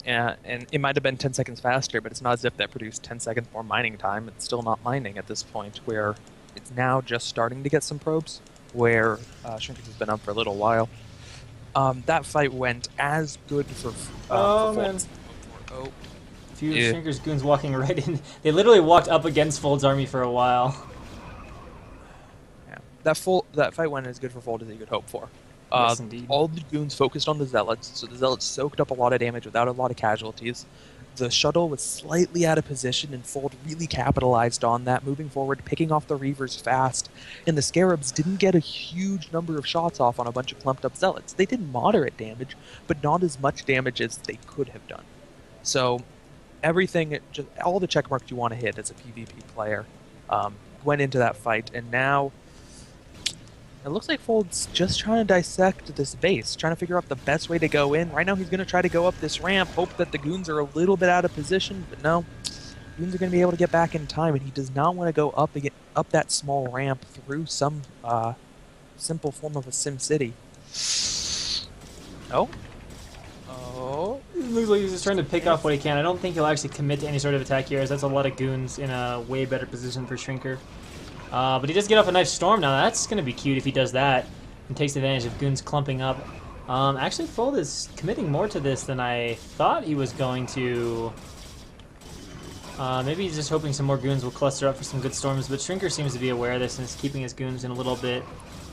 And it might have been 10 seconds faster, but it's not as if that produced 10 seconds more mining time. It's still not mining at this point, where it's now just starting to get some probes, where Shrinkers has been up for a little while. That fight went as good for man. Oh, Few Shrinker's goons walking right in. They literally walked up against Fold's army for a while. yeah. That fight went as good for Fold as you could hope for. Yes, indeed. All the goons focused on the Zealots, so the Zealots soaked up a lot of damage without a lot of casualties. The shuttle was slightly out of position, and Fold really capitalized on that, moving forward, picking off the Reavers fast. And the Scarabs didn't get a huge number of shots off on a bunch of clumped up Zealots. They did moderate damage, but not as much damage as they could have done. So everything, just all the check marks you want to hit as a PvP player went into that fight, and now it looks like Fold's just trying to dissect this base, trying to figure out the best way to go in. Right now he's going to try to go up this ramp, hope that the goons are a little bit out of position, but no. Goons are going to be able to get back in time, and he does not want to go up that small ramp through some simple form of a Sim City. Oh? Oh? It looks like he's just trying to pick off what he can. I don't think he'll actually commit to any sort of attack here, as that's a lot of goons in a way better position for Shrinker. But he does get off a nice storm now. That's going to be cute if he does that and takes advantage of goons clumping up. Actually, Fold is committing more to this than I thought he was going to. Maybe he's just hoping some more goons will cluster up for some good storms, but Shrinker seems to be aware of this and is keeping his goons in a little bit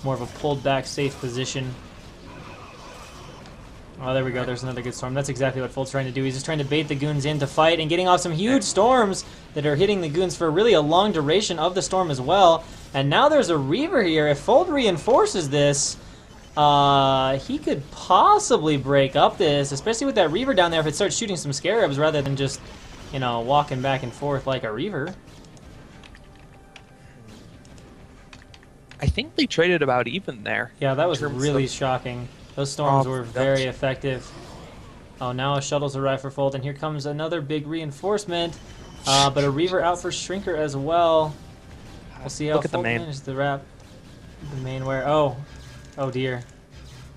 more of a pulled back, safe position. Oh, there we go. There's another good storm. That's exactly what Fold's trying to do. He's just trying to bait the goons in to fight and getting off some huge storms that are hitting the goons for really a long duration of the storm as well. And now there's a Reaver here. If Fold reinforces this, he could possibly break up this, especially with that Reaver down there if it starts shooting some Scarabs rather than just, you know, walking back and forth like a Reaver. I think they traded about even there. Yeah, that was really shrinking. Those storms were very effective. Oh, now a shuttle's arrived for Fold, and here comes another big reinforcement. But a Reaver out for Shrinker as well. We'll see how Fold manages the wrap. The main where... Oh dear.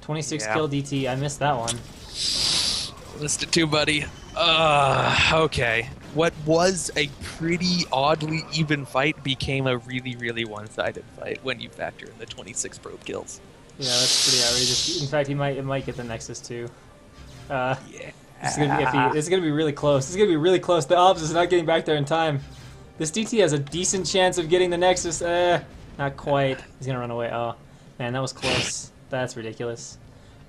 26 kill DT. I missed that one. Missed it too, buddy. Okay. What was a pretty oddly even fight became a really, really one-sided fight when you factor in the 26 probe kills. Yeah, that's pretty outrageous. In fact, it might get the Nexus too. Yeah. This is gonna be iffy. This is gonna be really close. This is gonna be really close. The Obs is not getting back there in time. This DT has a decent chance of getting the Nexus. Not quite. He's gonna run away. Oh, man, that was close. That's ridiculous.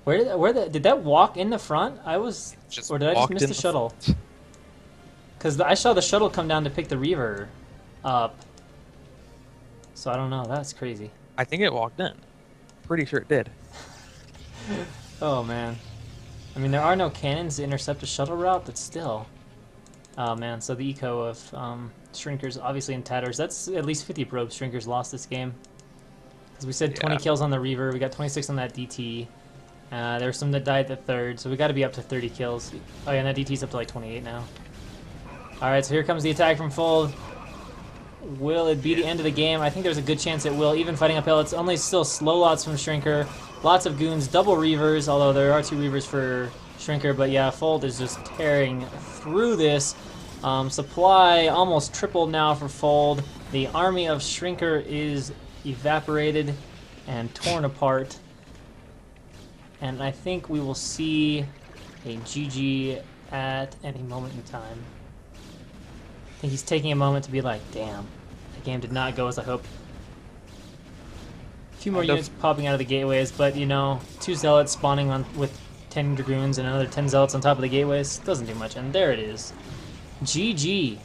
Did that walk in the front? Or did I just miss the shuttle? Because I saw the shuttle come down to pick the Reaver up. So I don't know. That's crazy. I think it walked in. Pretty sure it did. Oh man. I mean, there are no cannons to intercept a shuttle route, but still. Oh man, so the eco of Shrinker's obviously in tatters. That's at least 50 probes Shrinker's lost this game. As we said, 20 kills on the Reaver. We got 26 on that DT. There were some that died at the third, so we got to be up to 30 kills. Oh yeah, and that DT's up to like 28 now. Alright, so here comes the attack from Fold. Will it be the end of the game? I think there's a good chance it will. Even fighting uphill, it's only still slow lots from Shrinker. Lots of goons, double Reavers, although there are 2 Reavers for Shrinker. But yeah, Fold is just tearing through this. Supply almost tripled now for Fold. The army of Shrinker is evaporated and torn apart. And I think we will see a GG at any moment in time. I think he's taking a moment to be like, damn, the game did not go as I hoped. A few more units popping out of the gateways, but you know, 2 Zealots spawning with 10 Dragoons and another 10 Zealots on top of the gateways doesn't do much, and there it is. GG.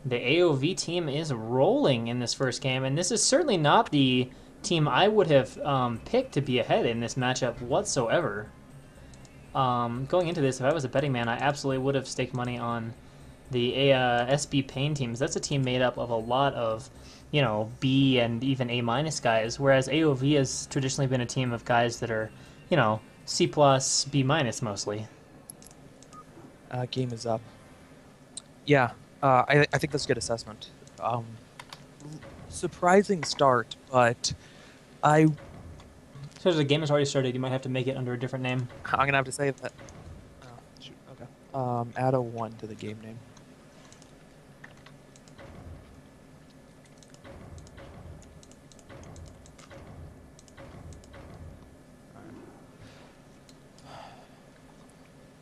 The AoV team is rolling in this first game, and this is certainly not the team I would have picked to be ahead in this matchup whatsoever. Going into this, if I was a betting man, I absolutely would have staked money on the SB Pain teams. That's a team made up of a lot of, you know, B and even A- guys, whereas AoV has traditionally been a team of guys that are, you know, C+, B- mostly. Game is up. Yeah, I think that's a good assessment. Surprising start, but So the game has already started. You might have to make it under a different name. I'm gonna have to say that. Oh, shoot. Okay. Add a 1 to the game name.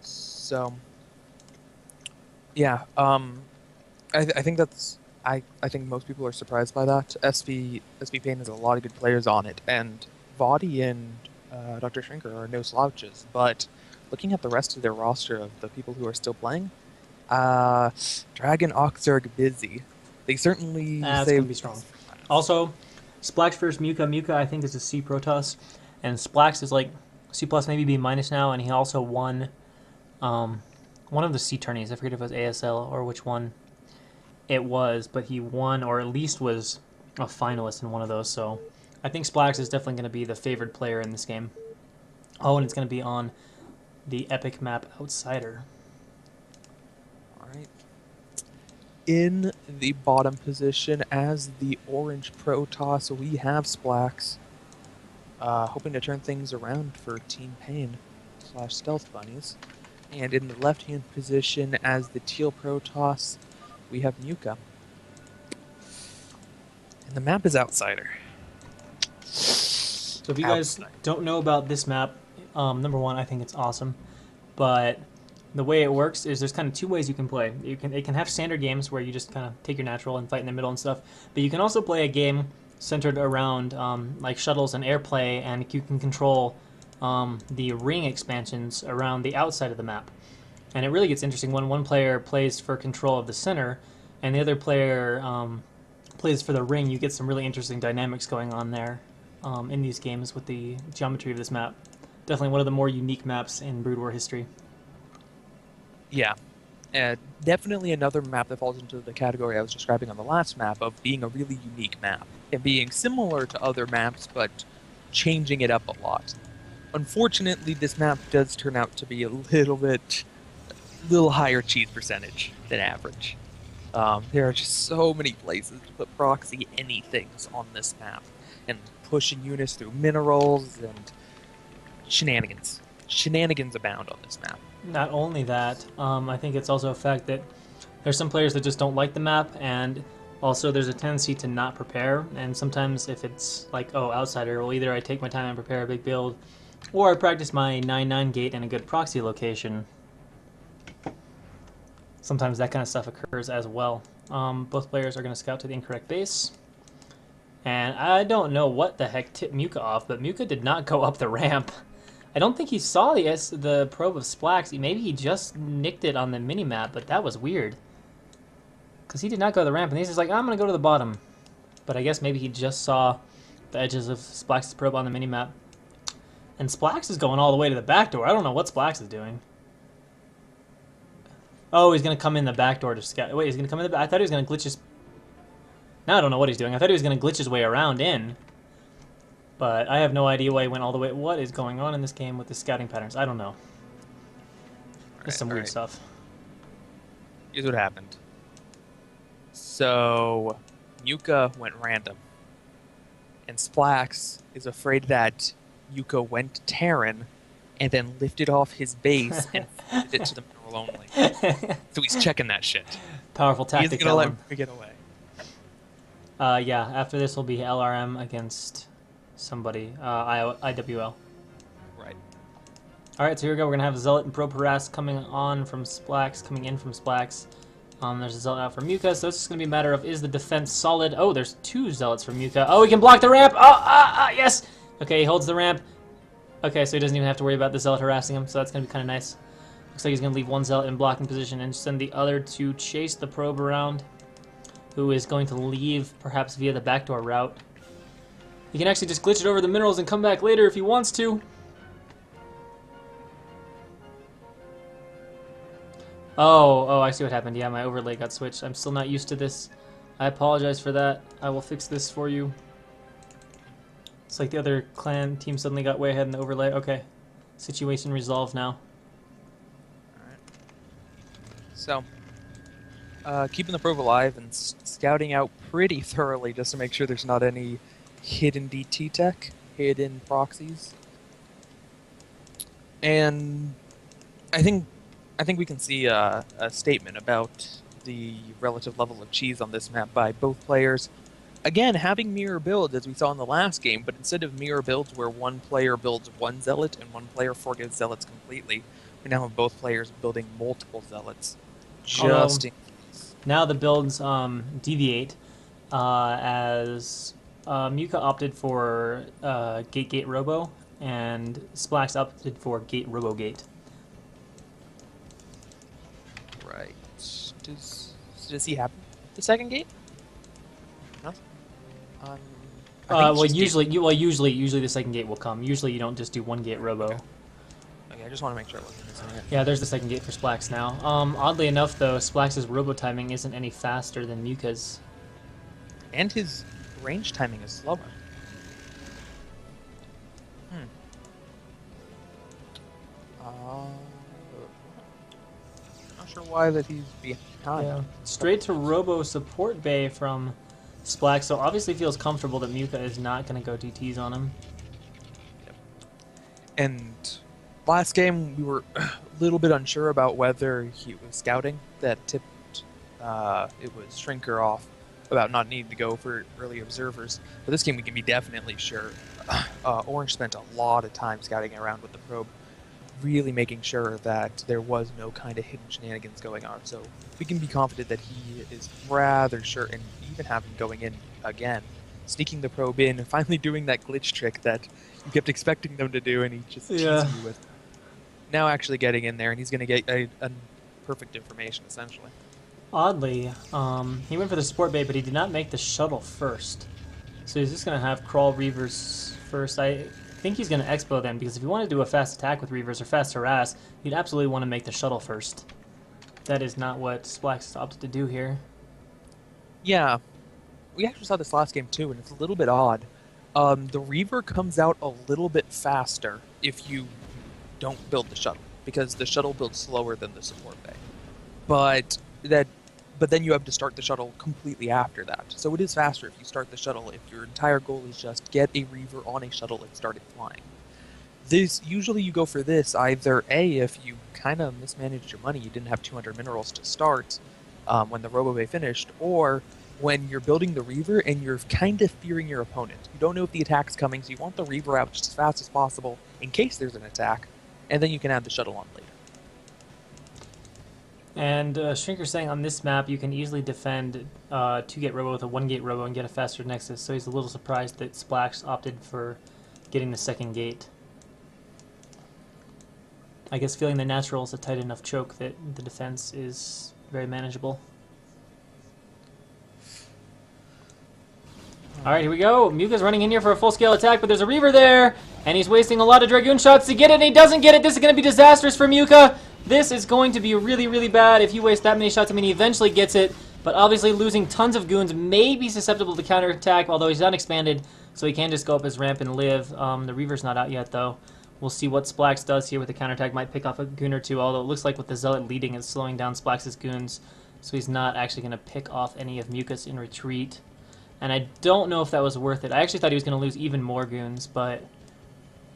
So, yeah, I think that's I think most people are surprised by that. SV Pain has a lot of good players on it, and Vadi and Dr. Shrinker are no slouches. But looking at the rest of their roster of the people who are still playing, Dragon, Oxerg, Busy, they certainly That's say going to be strong. Also, Splax versus Muka. Muka, I think, is a C Protoss, and Splax is like C plus, maybe B minus now, and he also won one of the C tourneys. I forget if it was ASL or which one it was, but he won, or at least was a finalist in one of those. So I think Splax is definitely going to be the favored player in this game. Oh, and it's going to be on the epic map Outsider. All right. In the bottom position as the orange Protoss, we have Splax, hoping to turn things around for Team Pain / Stealth Bunnies. And in the left-hand position as the teal Protoss, we have Muka. And the map is Outsider. So if you guys don't know about this map, number one, I think it's awesome. But the way it works is there's kind of two ways you can play. It can have standard games where you just kind of take your natural and fight in the middle and stuff. But you can also play a game centered around like shuttles and airplay, and you can control the ring expansions around the outside of the map. And it really gets interesting when one player plays for control of the center and the other player plays for the ring. You get some really interesting dynamics going on there in these games with the geometry of this map. Definitely one of the more unique maps in Brood War history. Yeah. Definitely another map that falls into the category I was describing on the last map of being a really unique map and being similar to other maps but changing it up a lot. Unfortunately, this map does turn out to be a little higher cheese percentage than average. There are just so many places to put proxy anythings on this map, and pushing units through minerals and shenanigans. Shenanigans abound on this map. Not only that, I think it's also a fact that there's some players that just don't like the map, and also there's a tendency to not prepare. And sometimes if it's like, oh, Outsider, well, either I take my time and prepare a big build, or I practice my 9-9 gate in a good proxy location. Sometimes that kind of stuff occurs as well. Both players are going to scout to the incorrect base. And I don't know what the heck tipped Muka off, but Muka did not go up the ramp. I don't think he saw the probe of Splax. Maybe he just nicked it on the mini-map, but that was weird. Because he did not go to the ramp, and he's just like, I'm going to go to the bottom. But I guess maybe he just saw the edges of Splax's probe on the mini-map. And Splax is going all the way to the back door. I don't know what Splax is doing. Oh, he's going to come in the back door to scout. Wait, he's going to come in the back? I thought he was going to glitch his... Now I don't know what he's doing. I thought he was going to glitch his way around in. But I have no idea why he went all the way... What is going on in this game with the scouting patterns? I don't know. There's some weird stuff. Here's what happened. So, Yuka went random. And Splax is afraid that Yuka went Terran and then lifted off his base and fed it to the mineral only. So he's checking that shit. Powerful tactic. He's gonna let me get away. Yeah, after this will be LRM against somebody. IWL. Right. Alright, so here we go. We're going to have Zealot and Probe Harass coming on from Splax, coming in from Splax. There's a Zealot out from Muka, so it's just going to be a matter of, is the defense solid? Oh, there's two Zealots from Muka. Oh, he can block the ramp! Yes! Okay, he holds the ramp. Okay, so he doesn't even have to worry about the Zealot harassing him, so that's going to be kind of nice. Looks like he's going to leave one Zealot in blocking position and send the other to chase the probe around, who is going to leave, perhaps via the backdoor route. He can actually just glitch it over the minerals and come back later if he wants to. Oh, I see what happened. Yeah, my overlay got switched. I'm still not used to this. I apologize for that. I will fix this for you. It's like the other clan team suddenly got way ahead in the overlay. Okay. Situation resolved now. Alright. So, keeping the probe alive and scouting out pretty thoroughly just to make sure there's not any hidden DT tech, hidden proxies. And I think I think we can see a statement about the relative level of cheese on this map by both players. Again, having mirror builds as we saw in the last game, but instead of mirror builds where one player builds one zealot and one player forgets zealots completely, we now have both players building multiple zealots. Although Just in case. now the builds deviate as Muka opted for Gate Robo and Splax opted for Gate Robo Gate. Right. Does he have the second gate? No. Well, usually the second gate will come. Usually you don't just do one Gate Robo. Okay, I just want to make sure I wasn't missing it. Yeah, there's the second gate for Splax now. Oddly enough, though, Splax's robo timing isn't any faster than Muka's. And his range timing is slower. Not sure why that he's behind. Yeah. Straight to robo support bay from Splax, so obviously feels comfortable that Muka is not going to go DTs on him. Yep. And last game we were a little bit unsure about whether he was scouting. That tipped it was Shrinker off about not needing to go for early observers. But this game we can be definitely sure. Orange spent a lot of time scouting around with the probe, really making sure that there was no kind of hidden shenanigans going on. So we can be confident that he is rather sure, and even have him going in again, sneaking the probe in, and finally doing that glitch trick that you kept expecting them to do, and he just teased you with. Now actually getting in there, and he's going to get a perfect information, essentially. Oddly, he went for the support bay, but he did not make the shuttle first. So he's just going to have Crawl Reavers first. I think he's going to Expo then, because if you want to do a fast attack with Reavers or fast harass, you'd absolutely want to make the shuttle first. That is not what Splax opted to do here. Yeah, we actually saw this last game too, and it's a little bit odd. The Reaver comes out a little bit faster if you don't build the shuttle, because the shuttle builds slower than the support bay. But then you have to start the shuttle completely after that. So it is faster if you start the shuttle, if your entire goal is just get a Reaver on a shuttle and start it flying. Usually you go for this either A, if you kind of mismanaged your money, you didn't have 200 minerals to start when the Robo Bay finished, or when you're building the Reaver and you're kind of fearing your opponent. You don't know if the attack's coming, so you want the Reaver out just as fast as possible in case there's an attack, and then you can add the shuttle on later. And Shrinker's saying on this map you can easily defend 2-gate robo with a 1-gate robo and get a faster nexus, so he's a little surprised that Splax opted for getting the second gate. I guess feeling the natural is a tight enough choke that the defense is very manageable. Alright, here we go. Muka's running in here for a full-scale attack, but there's a Reaver there, and he's wasting a lot of Dragoon shots to get it, and he doesn't get it. This is going to be disastrous for Muka. This is going to be really, really bad if you waste that many shots. I mean, he eventually gets it, but obviously losing tons of goons may be susceptible to counterattack, although he's unexpanded, so he can just go up his ramp and live. The Reaver's not out yet, though. We'll see what Splax does here with the counterattack. Might pick off a goon or two, although it looks like with the Zealot leading, it's slowing down Splax's goons, so he's not actually going to pick off any of Muka's in retreat. And I don't know if that was worth it. I actually thought he was going to lose even more goons, but...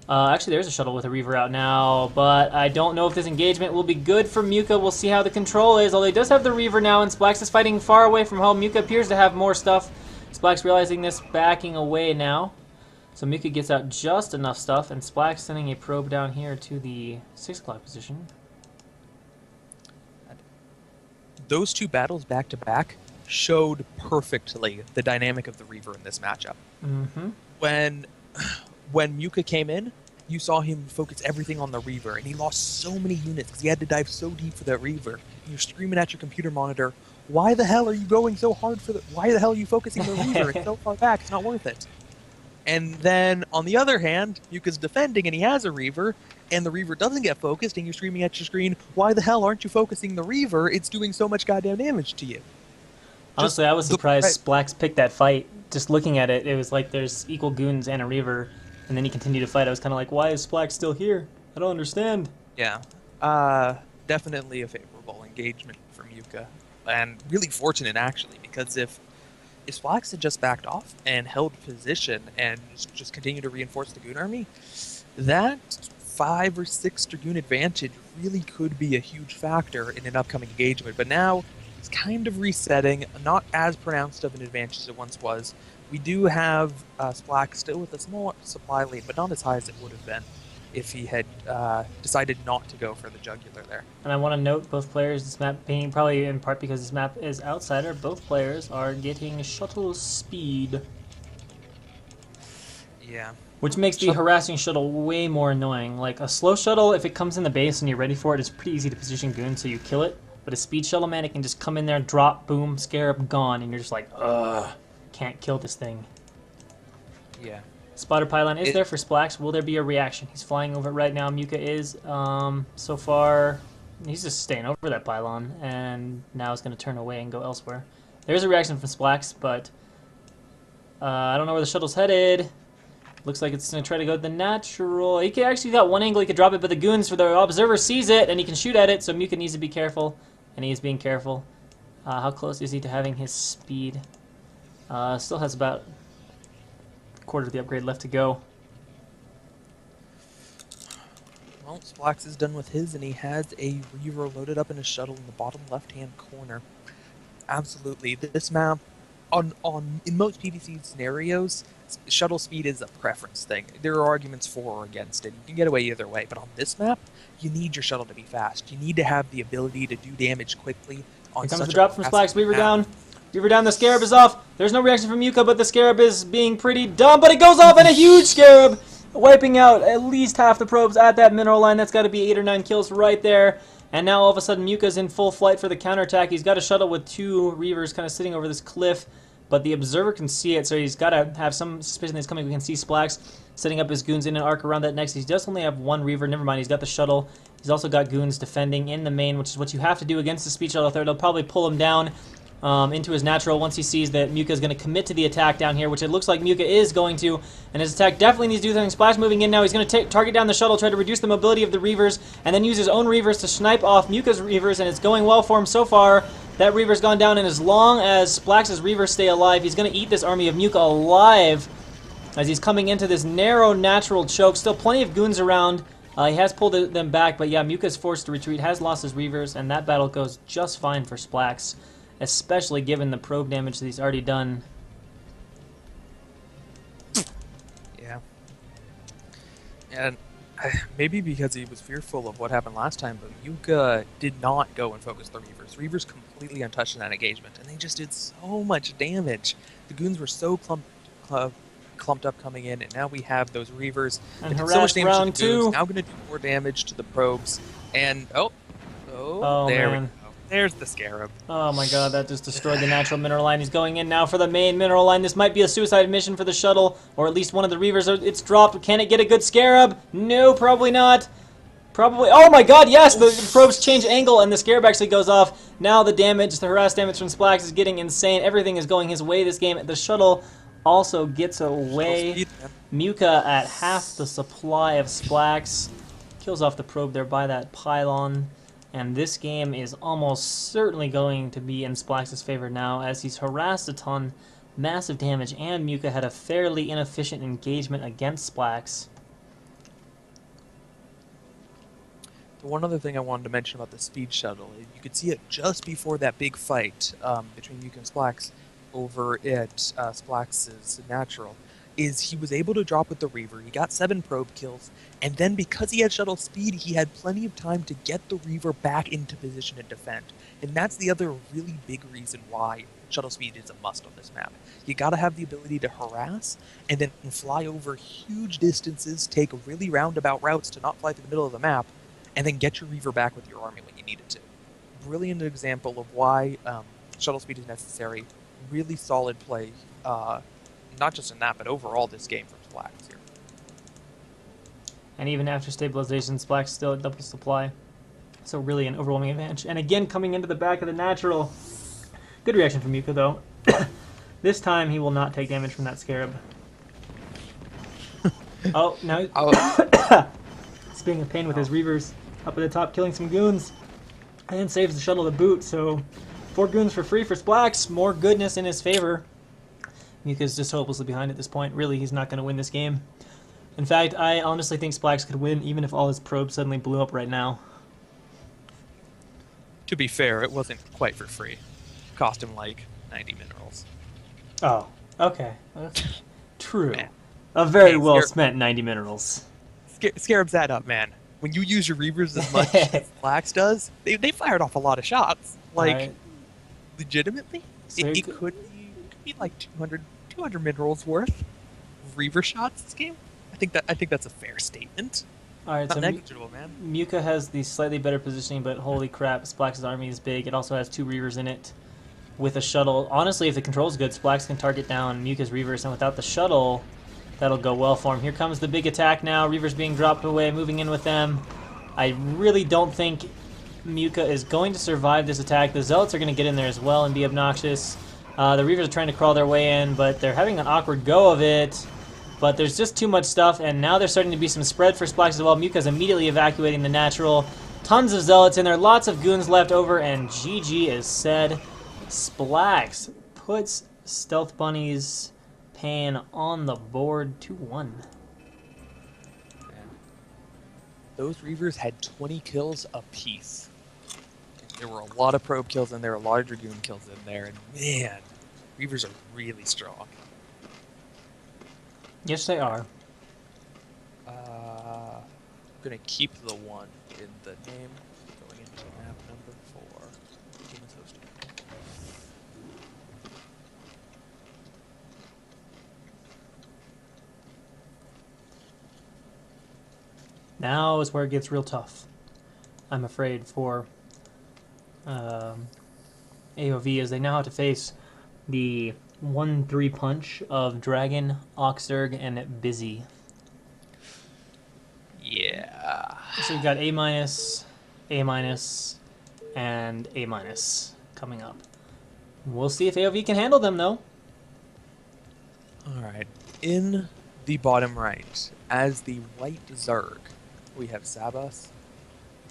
actually, there's a shuttle with a Reaver out now, but I don't know if this engagement will be good for Muka. We'll see how the control is, although he does have the Reaver now, and Splax is fighting far away from home. Muka appears to have more stuff. Splax realizing this, backing away now. So Muka gets out just enough stuff, and Splax sending a probe down here to the 6 o'clock position. Those two battles back-to-back showed perfectly the dynamic of the Reaver in this matchup. Mm-hmm. When Muka came in, you saw him focus everything on the Reaver, and he lost so many units because he had to dive so deep for that Reaver. And you're screaming at your computer monitor, why the hell are you going so hard for the... Why the hell are you focusing on the Reaver? It's so far back, it's not worth it. And then, on the other hand, Muka's defending, and he has a Reaver, and the Reaver doesn't get focused, and you're screaming at your screen, why the hell aren't you focusing the Reaver? It's doing so much goddamn damage to you. Honestly, I was surprised Splax picked that fight. Just looking at it, it was like there's equal goons and a Reaver, and then he continued to fight. I was kind of like, why is Splax still here? I don't understand. Yeah. Definitely a favorable engagement from Muka. And really fortunate, actually, because if Splax had just backed off and held position and just continued to reinforce the goon army, that 5 or 6 Dragoon advantage really could be a huge factor in an upcoming engagement, but now it's kind of resetting, not as pronounced of an advantage as it once was. We do have Splack still with a small supply lead, but not as high as it would have been if he had decided not to go for the jugular there. And I want to note both players, this map being probably in part because this map is outsider, both players are getting shuttle speed. Yeah. Which makes the harassing shuttle way more annoying. Like a slow shuttle, if it comes in the base and you're ready for it, it's pretty easy to position goons so you kill it. But a speed shuttle, man, it can just come in there, drop, boom, scarab, gone, and you're just like, ugh, can't kill this thing. Yeah. Spotter pylon is there for Splax. Will there be a reaction? He's flying over it right now. Muka is. So far, he's just staying over that pylon, and now he's going to turn away and go elsewhere. There's a reaction from Splax, but I don't know where the shuttle's headed. Looks like it's going to try to go to the natural. He can actually got one angle he could drop it, but the goons for the observer sees it, and he can shoot at it, so Muka needs to be careful, and he is being careful. How close is he to having his speed? Still has about a quarter of the upgrade left to go. Well, Splax is done with his, and he has a Reaver loaded up in his shuttle in the bottom left-hand corner. Absolutely. This map, in most PvC scenarios, shuttle speed is a preference thing. There are arguments for or against it. You can get away either way, but on this map, you need your shuttle to be fast. You need to have the ability to do damage quickly. Here comes the drop from Splax. Weaver down. Weaver down. The Scarab is off. There's no reaction from Yuka, but the Scarab is being pretty dumb. But it goes off, and a huge Scarab, wiping out at least half the probes at that mineral line. That's got to be 8 or 9 kills right there. And now all of a sudden, Muka's in full flight for the counterattack. He's got a shuttle with 2 Reavers kind of sitting over this cliff. But the observer can see it, so he's got to have some suspicion that he's coming. We can see Splax setting up his goons in an arc around that next. He does only have 1 Reaver. Never mind, he's got the shuttle. He's also got goons defending in the main, which is what you have to do against the speed shuttle threat. It'll probably pull him down into his natural once he sees that Muka is going to commit to the attack down here, which it looks like Muka is going to. And his attack definitely needs to do something. Splash moving in now. He's going to target down the shuttle, try to reduce the mobility of the Reavers, and then use his own Reavers to snipe off Muka's Reavers, and it's going well for him so far. That Reaver's gone down, and as long as Splax's Reavers stay alive, he's going to eat this army of Muka alive as he's coming into this narrow natural choke. Still plenty of goons around. He has pulled them back, but yeah, Muka's forced to retreat, has lost his Reavers, and that battle goes just fine for Splax, especially given the probe damage that he's already done. Yeah. And maybe because he was fearful of what happened last time, but Yuka did not go and focus the Reavers. Reavers completely untouched in that engagement, and they just did so much damage. The goons were so clumped up coming in, and now we have those Reavers. And so much damage round to the goons. 2. Now going to do more damage to the probes. And, oh there man. we go. There's the Scarab. Oh my god, that just destroyed the natural mineral line. He's going in now for the main mineral line. This might be a suicide mission for the shuttle, or at least one of the Reavers. It's dropped. Can it get a good Scarab? No, probably not. Probably. Oh my god, yes! The probes change angle, and the Scarab actually goes off. Now the damage, the harass damage from Splax is getting insane. Everything is going his way this game. The shuttle also gets away. Muka at half the supply of Splax. Kills off the probe there by that pylon. And this game is almost certainly going to be in Splax's favor now, as he's harassed a ton, massive damage, and Muka had a fairly inefficient engagement against Splax. One other thing I wanted to mention about the speed shuttle, you could see it just before that big fight between Muka and Splax over at Splax's natural, is he was able to drop with the Reaver. He got 7 probe kills, and then because he had shuttle speed, he had plenty of time to get the Reaver back into position and defend. And that's the other really big reason why shuttle speed is a must on this map. You gotta have the ability to harass, and then fly over huge distances, take really roundabout routes to not fly through the middle of the map, and then get your Reaver back with your army when you need it to. Brilliant example of why shuttle speed is necessary. Really solid play, not just in that, but overall this game from Splax here. And even after stabilization, Splax still at double supply. So really an overwhelming advantage. And again, coming into the back of the natural. Good reaction from Muka, though. This time, he will not take damage from that Scarab. Oh, no. He's being a pain with his Reavers up at the top, killing some goons. And saves the shuttle to boot, so 4 goons for free for Splax. More goodness in his favor. Muka's just hopelessly behind at this point. Really, he's not going to win this game. In fact, I honestly think Splax could win even if all his probes suddenly blew up right now. To be fair, it wasn't quite for free. Cost him like 90 minerals. Oh, okay. True. Man. A very Hey, well spent 90 minerals. Scarab's that up, man. When you use your Reavers as much as Flax does, they fired off a lot of shots. Like, Alright, legitimately, so it could be like 200 minerals worth of Reaver shots this game. I think that's a fair statement. Alright, Not so negligible, man. Muka has the slightly better positioning, but holy crap, Splax's army is big. It also has 2 Reavers in it with a shuttle. Honestly, if the control's good, Splax can target down Muka's Reavers, and without the shuttle, that'll go well for him. Here comes the big attack now. Reavers being dropped away, moving in with them. I really don't think Muka is going to survive this attack. The Zealots are going to get in there as well and be obnoxious. The Reavers are trying to crawl their way in, but they're having an awkward go of it. But there's just too much stuff, and now there's starting to be some spread for Splax as well. Muka's immediately evacuating the natural. Tons of Zealots in there, lots of goons left over, and GG is said. Splax puts Stealth Bunny's Pan on the board 2-1. Those Reavers had 20 kills apiece. There were a lot of probe kills in there, a lot of Dragoon kills in there, and man, Reavers are really strong. Yes, they are. I'm gonna keep the 1 in the name, going into map number 4. Humans hosting. Now is where it gets real tough. I'm afraid for AoV, as they now have to face the 1-3 punch of Dragon, Oxurg, and Busy. Yeah. So we've got A-, A-, and A- coming up. We'll see if AoV can handle them, though. Alright. In the bottom right, as the white Zerg, we have Sabas,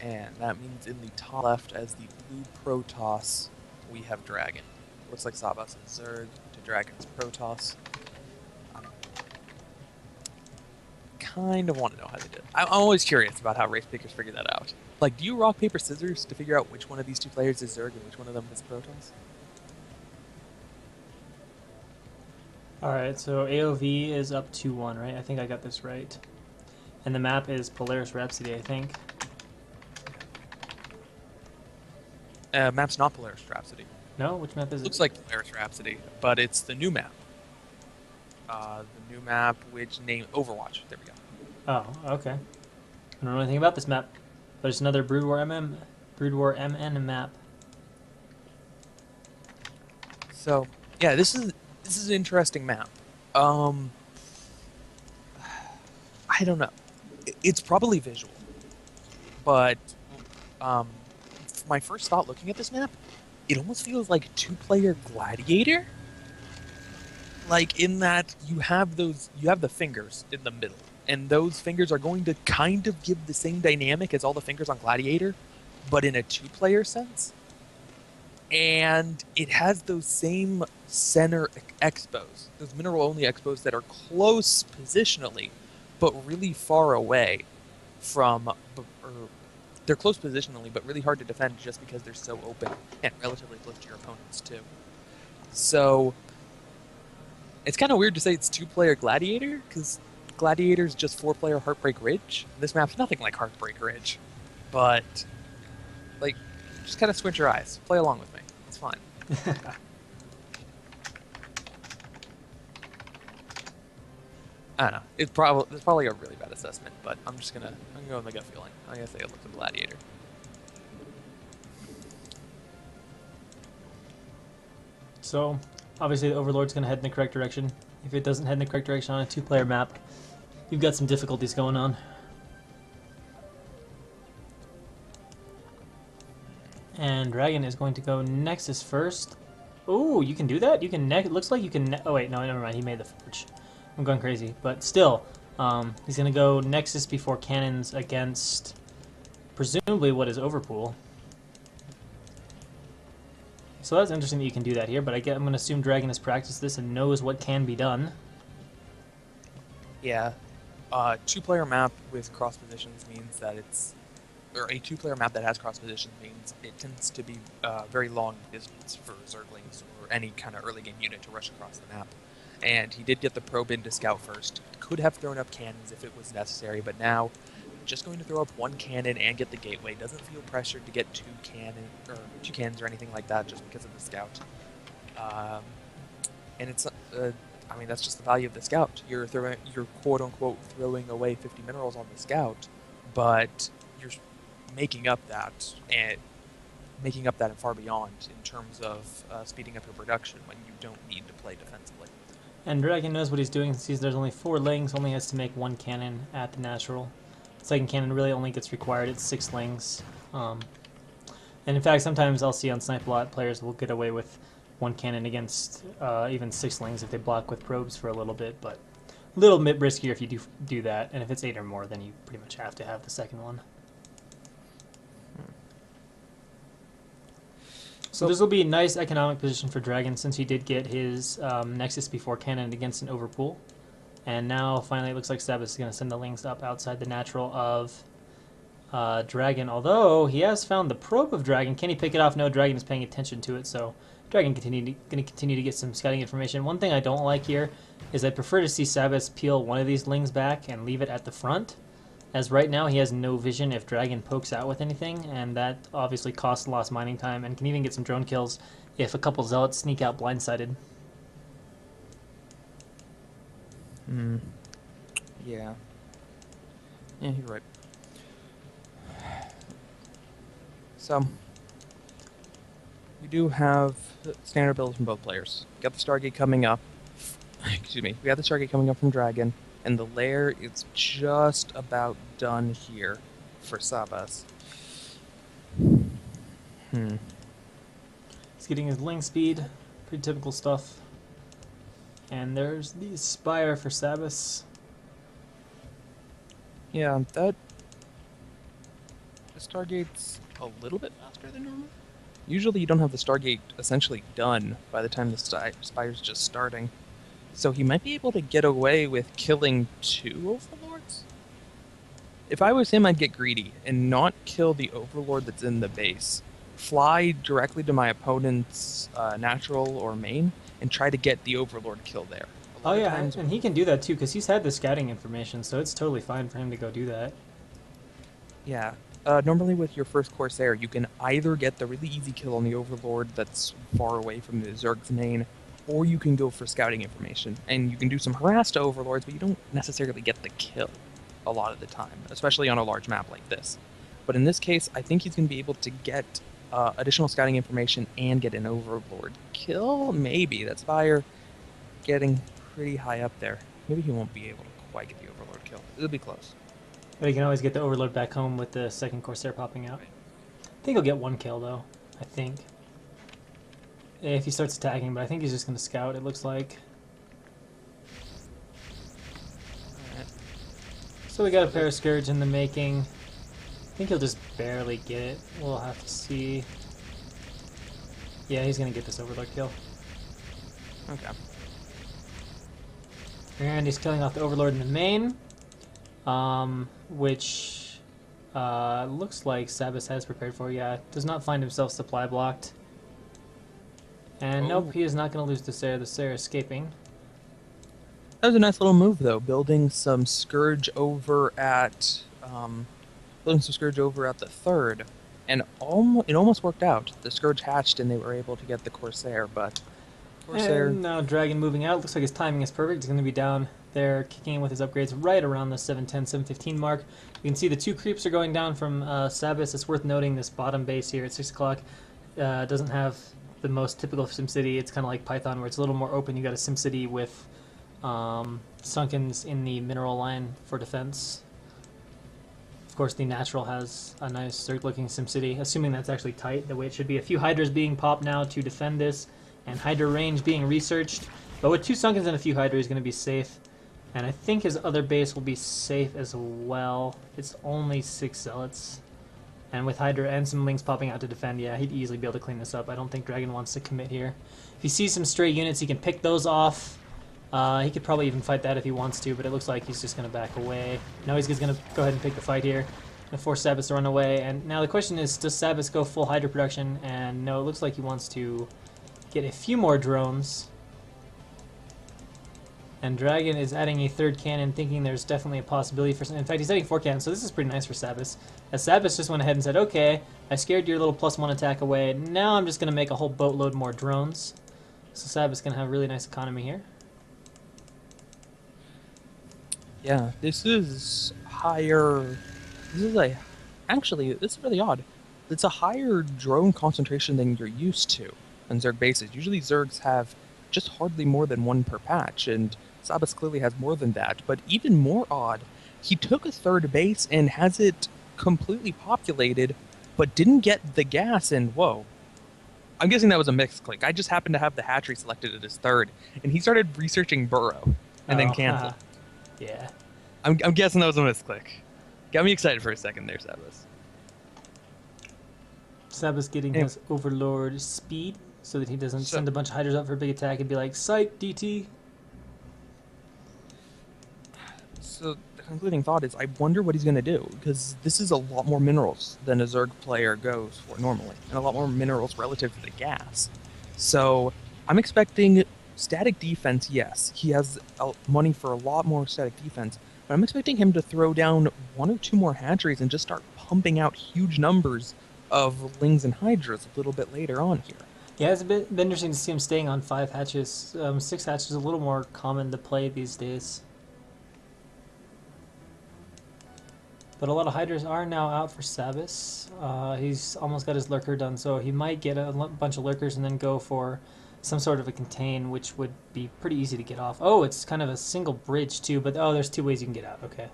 and that means in the top left, as the blue Protoss, we have Dragon. Looks like Sabas is Zerg to Dragon's Protoss. Kind of want to know how they did. I'm always curious about how race pickers figure that out. Like, do you rock, paper, scissors to figure out which one of these 2 players is Zerg and which one of them is Protoss? Alright, so AoV is up 2-1, right? I think I got this right. And the map is Polaris Rhapsody, I think. Map's not Polaris Rhapsody. No? Which map is it? Looks like Polaris Rhapsody, but it's the new map. The new map, which name Overwatch. There we go. Oh, okay. I don't know anything about this map, but it's another Brood War MN map. So yeah, this is an interesting map. I don't know. It's probably visual, but my first thought looking at this map, it almost feels like 2-player Gladiator. Like, in that you have the fingers in the middle, and those fingers are going to kind of give the same dynamic as all the fingers on Gladiator, but in a 2-player sense. And it has those same center expos, those mineral-only expos that are close positionally, but really far away from... they're close positionally, but really hard to defend just because they're so open, and relatively close to your opponents, too. So... it's kind of weird to say it's 2-player Gladiator, because Gladiator's just 4-player Heartbreak Ridge. This map's nothing like Heartbreak Ridge. But, like, just kind of squint your eyes. Play along with me. It's fine. I don't know. It's probably a really bad assessment, but I'm gonna go with my gut feeling. I'm gonna say it looks like Gladiator. So, obviously the Overlord's going to head in the correct direction. If it doesn't head in the correct direction on a 2-player map, you've got some difficulties going on. And Dragon is going to go Nexus first. Oh, you can do that? You can looks like you can... oh wait, no, never mind. He made the forge. I'm going crazy. But still, he's going to go Nexus before cannons against presumably what is Overpool. So that's interesting that you can do that here, but I'm going to assume Dragon has practiced this and knows what can be done. Yeah. Two-player map with cross positions means that or a two-player map that has cross positions means it tends to be very long distance for Zerglings or any kind of early game unit to rush across the map. And he did get the probe in to scout first. Could have thrown up cannons if it was necessary, but now just going to throw up one cannon and get the gateway. Doesn't feel pressured to get two cannons or anything like that just because of the scout. And it's I mean, that's just the value of the scout. You're quote unquote throwing away 50 minerals on the scout, but you're making up that and far beyond in terms of speeding up your production when you don't need to play defensively. And Dragon knows what he's doing. Sees there's only 4 lings, only has to make 1 cannon at the natural. Second cannon really only gets required at 6 lings. And in fact, sometimes I'll see on Snipe a lot players will get away with 1 cannon against even 6 lings if they block with probes for a little bit, but a little bit riskier if you do that. And if it's 8 or more, then you pretty much have to have the second one. So this will be a nice economic position for Dragon since he did get his Nexus before cannon against an overpool. And now finally it looks like Sabas is going to send the lings up outside the natural of Dragon. Although he has found the probe of Dragon. Can he pick it off? No, Dragon is paying attention to it. So Dragon going to continue to get some scouting information. One thing I don't like here is I prefer to see Sabas peel one of these lings back and leave it at the front. As right now he has no vision if Dragon pokes out with anything, and that obviously costs lost mining time and can even get some drone kills if a couple zealots sneak out blindsided. Yeah. Yeah, you're right. So, we do have standard builds from both players. We got the Stargate coming up. Excuse me. We got the Stargate coming up from Dragon, and the lair is just about done here for Sabas. He's getting his ling speed, pretty typical stuff. And there's the Spire for Sabas. Yeah, the Stargate's a little bit faster than normal. Usually you don't have the Stargate essentially done by the time the Spire's just starting. So he might be able to get away with killing 2 Overlords? If I was him, I'd get greedy and not kill the Overlord that's in the base. Fly directly to my opponent's natural or main and try to get the Overlord kill there. Oh yeah, and he can do that too because he's had the scouting information, so it's totally fine for him to go do that. Yeah. Normally with your first Corsair, you can either get the really easy kill on the Overlord that's far away from the Zerg's main, or you can go for scouting information. And you can do some harass to Overlords, but you don't necessarily get the kill a lot of the time, especially on a large map like this. But in this case, I think he's going to be able to get additional scouting information and get an Overlord kill? Maybe. That's Fire getting pretty high up there. Maybe he won't be able to quite get the Overlord kill. It'll be close. But you can always get the Overlord back home with the second Corsair popping out. I think he'll get 1 kill though, I think. If he starts attacking, but I think he's just going to scout, it looks like. Alright. So we got a pair of Scourge in the making. I think he'll just barely get it. We'll have to see. Yeah, he's going to get this Overlord kill. Okay. And he's killing off the Overlord in the main. Which looks like Sabas has prepared for. Yeah, does not find himself supply blocked. And nope, he is not going to lose the Sayer escaping. That was a nice little move, though, building some Scourge over at the third, and it almost worked out. The Scourge hatched, and they were able to get the Corsair, but Corsair. And now Dragon moving out. Looks like his timing is perfect. He's going to be down there, kicking in with his upgrades right around the 710, 715 mark. You can see the 2 creeps are going down from Sabas. It's worth noting this bottom base here at 6 o'clock doesn't have the most typical of SimCity. It's kind of like Python, where it's a little more open. You got a SimCity with Sunkens in the mineral line for defense. Of course, the natural has a nice circle-looking SimCity, assuming that's actually tight, the way it should be. A few Hydras being popped now to defend this, and Hydra range being researched. But with 2 Sunkens and a few Hydra, he's going to be safe. And I think his other base will be safe as well. It's only 6 Zealots. And with Hydra and some Lings popping out to defend, yeah, he'd easily be able to clean this up. I don't think Dragon wants to commit here. If he sees some stray units, he can pick those off. He could probably even fight that if he wants to, but it looks like he's just going to back away. No, he's just going to go ahead and pick the fight here. And force Sabas to run away. And now the question is, does Sabas go full Hydra production? And no, it looks like he wants to get a few more drones. And Dragon is adding a third cannon, thinking there's definitely a possibility for some. In fact, he's adding 4 cannons, so this is pretty nice for Sabas. As Sabas just went ahead and said, okay, I scared your little +1 attack away. Now I'm just going to make a whole boatload more drones. So Sabas is going to have a really nice economy here. Yeah, this is higher. Actually, this is really odd. It's a higher drone concentration than you're used to on Zerg bases. Usually Zergs have just hardly more than 1 per patch, and Sabas clearly has more than that. But even more odd, he took a 3rd base and has it completely populated, but didn't get the gas, and whoa. I'm guessing that was a mixed click. I just happened to have the hatchery selected at his 3rd, and he started researching burrow, and then canceled. Yeah. I'm guessing that was a misclick. Got me excited for a second there, Sabas. Sabas getting his Overlord speed so that he doesn't send a bunch of Hydras up for a big attack and be like, psych, DT. So the concluding thought is, I wonder what he's going to do, because this is a lot more minerals than a Zerg player goes for normally, and a lot more minerals relative to the gas. So I'm expecting static defense, yes. He has money for a lot more static defense, but I'm expecting him to throw down 1 or 2 more hatcheries and just start pumping out huge numbers of Lings and Hydras a little bit later on here. Yeah, it's been interesting to see him staying on 5 hatches. 6 hatches is a little more common to play these days. But a lot of Hydras are now out for Sabas. He's almost got his Lurker done, so he might get a bunch of Lurkers and then go for some sort of a contain, which would be pretty easy to get off. Oh, it's kind of a single bridge too, but oh, there's 2 ways you can get out. Okay.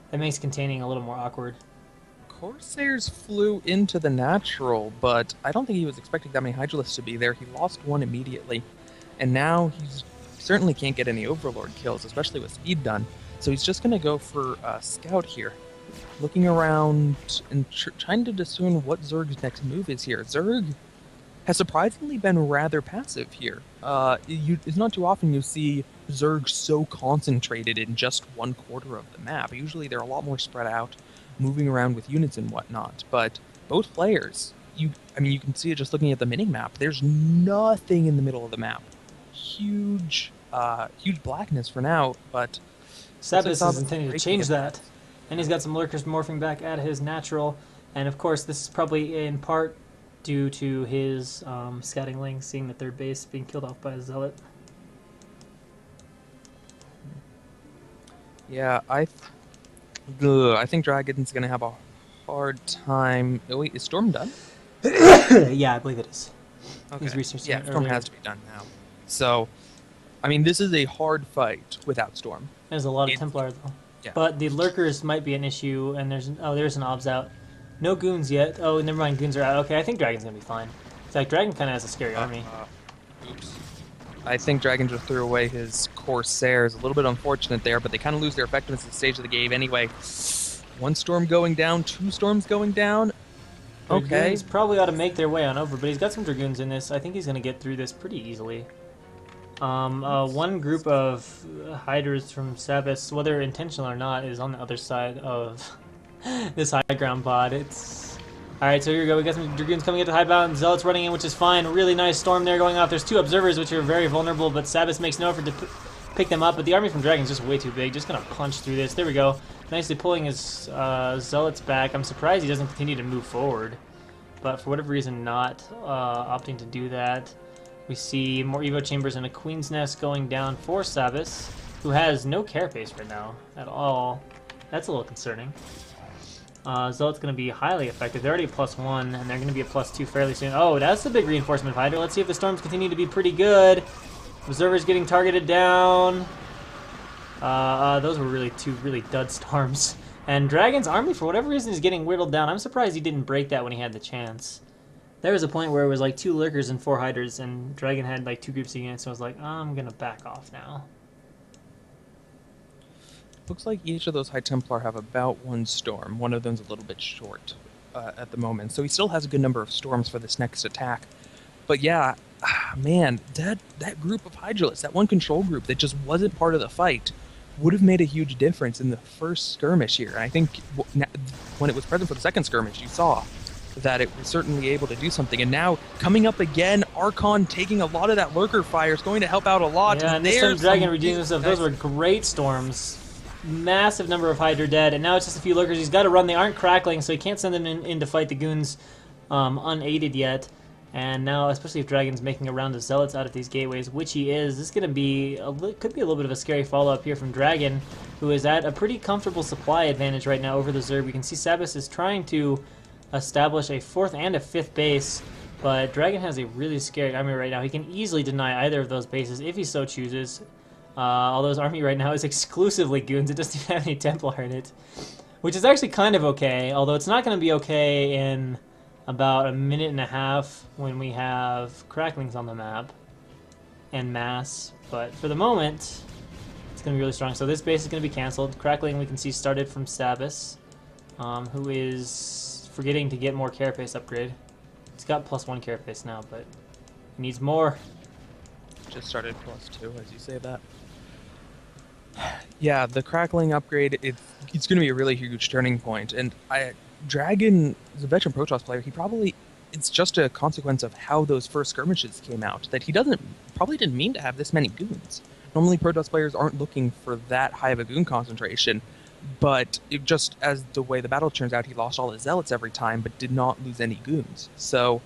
That makes containing a little more awkward. Corsairs flew into the natural, but I don't think he was expecting that many Hydralisks to be there. He lost 1 immediately, and now he certainly can't get any Overlord kills, especially with speed done. So he's just going to go for a scout here, looking around and trying to discern what Zerg's next move is here. Zerg has surprisingly been rather passive here. It's not too often you see Zerg so concentrated in just 1/4 of the map. Usually they're a lot more spread out, moving around with units and whatnot. But both players, you can see it just looking at the mini-map. There's nothing in the middle of the map. Huge blackness for now, but Sabas is intending to change that. And he's got some Lurkers morphing back at his natural. And of course, this is probably in part due to his scouting link, seeing the 3rd base being killed off by a Zealot. Yeah, I think Dragon's going to have a hard time. Oh, wait, is Storm done? Yeah, I believe it is. Okay. He's researching yeah, it Storm earlier. has to be done now. So, I mean, this is a hard fight without Storm. There's a lot of Templar, though. Yeah. But the Lurkers might be an issue, and there's an Obs out. No Goons yet. Oh, never mind, Goons are out. Okay, I think Dragon's going to be fine. In fact, Dragon kind of has a scary army. Oops. I think Dragon just threw away his Corsairs. A little bit unfortunate there, but they kind of lose their effectiveness at the stage of the game anyway. 1 storm going down, 2 storms going down. Okay. Dragoons probably ought to make their way on over, but he's got some Dragoons in this. I think he's going to get through this pretty easily. 1 group of Hydras from Sabas, whether intentional or not, is on the other side of this high ground pod. Alright, so here we go. We got some Dragoons coming into high bound. Zealots running in, which is fine. Really nice storm there going off. There's 2 observers, which are very vulnerable, but Sabas makes no effort to pick them up. But the army from Dragon's just way too big. Just going to punch through this. There we go. Nicely pulling his Zealots back. I'm surprised he doesn't continue to move forward. But for whatever reason, not opting to do that. We see more Evo Chambers and a Queen's Nest going down for Sabas, who has no carapace right now at all. That's a little concerning. Zealot's going to be highly effective. They're already a +1, and they're going to be a +2 fairly soon. Oh, that's the big reinforcement fighter. Let's see if the storms continue to be pretty good. Observers getting targeted down. Those were really 2 really dud storms. And Dragon's army, for whatever reason, is getting whittled down. I'm surprised he didn't break that when he had the chance. There was a point where it was like 2 Lurkers and 4 Hydras, and Dragon had like 2 groups of units, so I was like, I'm going to back off now. Looks like each of those High Templar have about 1 storm. One of them's a little bit short at the moment. So he still has a good number of storms for this next attack. But yeah, man, that group of Hydralisks, that one control group that just wasn't part of the fight, would have made a huge difference in the first skirmish here. And I think when it was present for the second skirmish, you saw that it was certainly able to do something. And now, coming up again, Archon taking a lot of that lurker fire is going to help out a lot. Yeah, and this time Dragon redeems himself. Those were great storms. Massive number of Hydra dead, and now it's just a few lurkers. He's got to run. They aren't crackling, so he can't send them in to fight the goons unaided yet. And now, especially if Dragon's making a round of Zealots out of these gateways, which he is, this is going to be could be a little bit of a scary follow-up here from Dragon, who is at a pretty comfortable supply advantage right now over the Zerg. We can see Sabas is trying to establish a 4th and a 5th base, but Dragon has a really scary army right now. He can easily deny either of those bases if he so chooses. Although his army right now is exclusively goons, it doesn't even have any Templar in it, which is actually kind of okay, although it's not going to be okay in about a minute and a half when we have cracklings on the map and mass, but for the moment it's going to be really strong. So this base is going to be cancelled. Crackling we can see started from Sabas, who is forgetting to get more carapace upgrade. He's got +1 carapace now, but he needs more. Just started +2 as you say that. Yeah, the crackling upgrade, it's going to be a really huge turning point, and Dragon is a veteran Protoss player. It's just a consequence of how those first skirmishes came out, that he probably didn't mean to have this many goons. Normally Protoss players aren't looking for that high of a goon concentration, but it just as the way the battle turns out, he lost all his Zealots every time, but did not lose any goons. So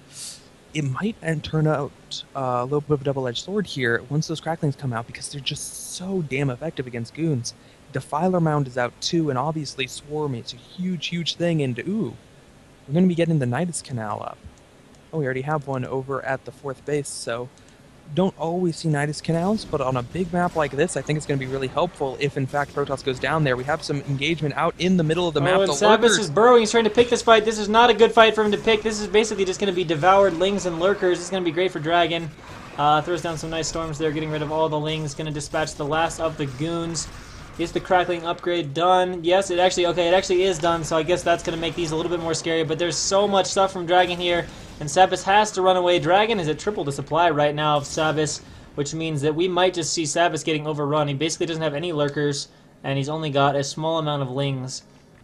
it might turn out a little bit of a double-edged sword here once those cracklings come out, because they're just so damn effective against goons. Defiler Mound is out too, and obviously Swarm is a huge, huge thing, and ooh, we're going to be getting the Nidus Canal up. Oh, we already have one over at the 4th base, so don't always see Nidus Canals, but on a big map like this, I think it's going to be really helpful if, in fact, Protoss goes down there. We have some engagement out in the middle of the map. And Sabas is burrowing. He's trying to pick this fight. This is not a good fight for him to pick. This is basically just going to be devoured lings and lurkers. This is going to be great for Dragon. Throws down some nice storms there, getting rid of all the lings. Going to dispatch the last of the goons. Is the crackling upgrade done? Yes, it actually is done, so I guess that's going to make these a little bit more scary, but there's so much stuff from Dragon here, and Sabas has to run away. Dragon is at triple the supply right now of Sabas, which means that we might just see Sabas getting overrun. He basically doesn't have any lurkers, and he's only got a small amount of lings.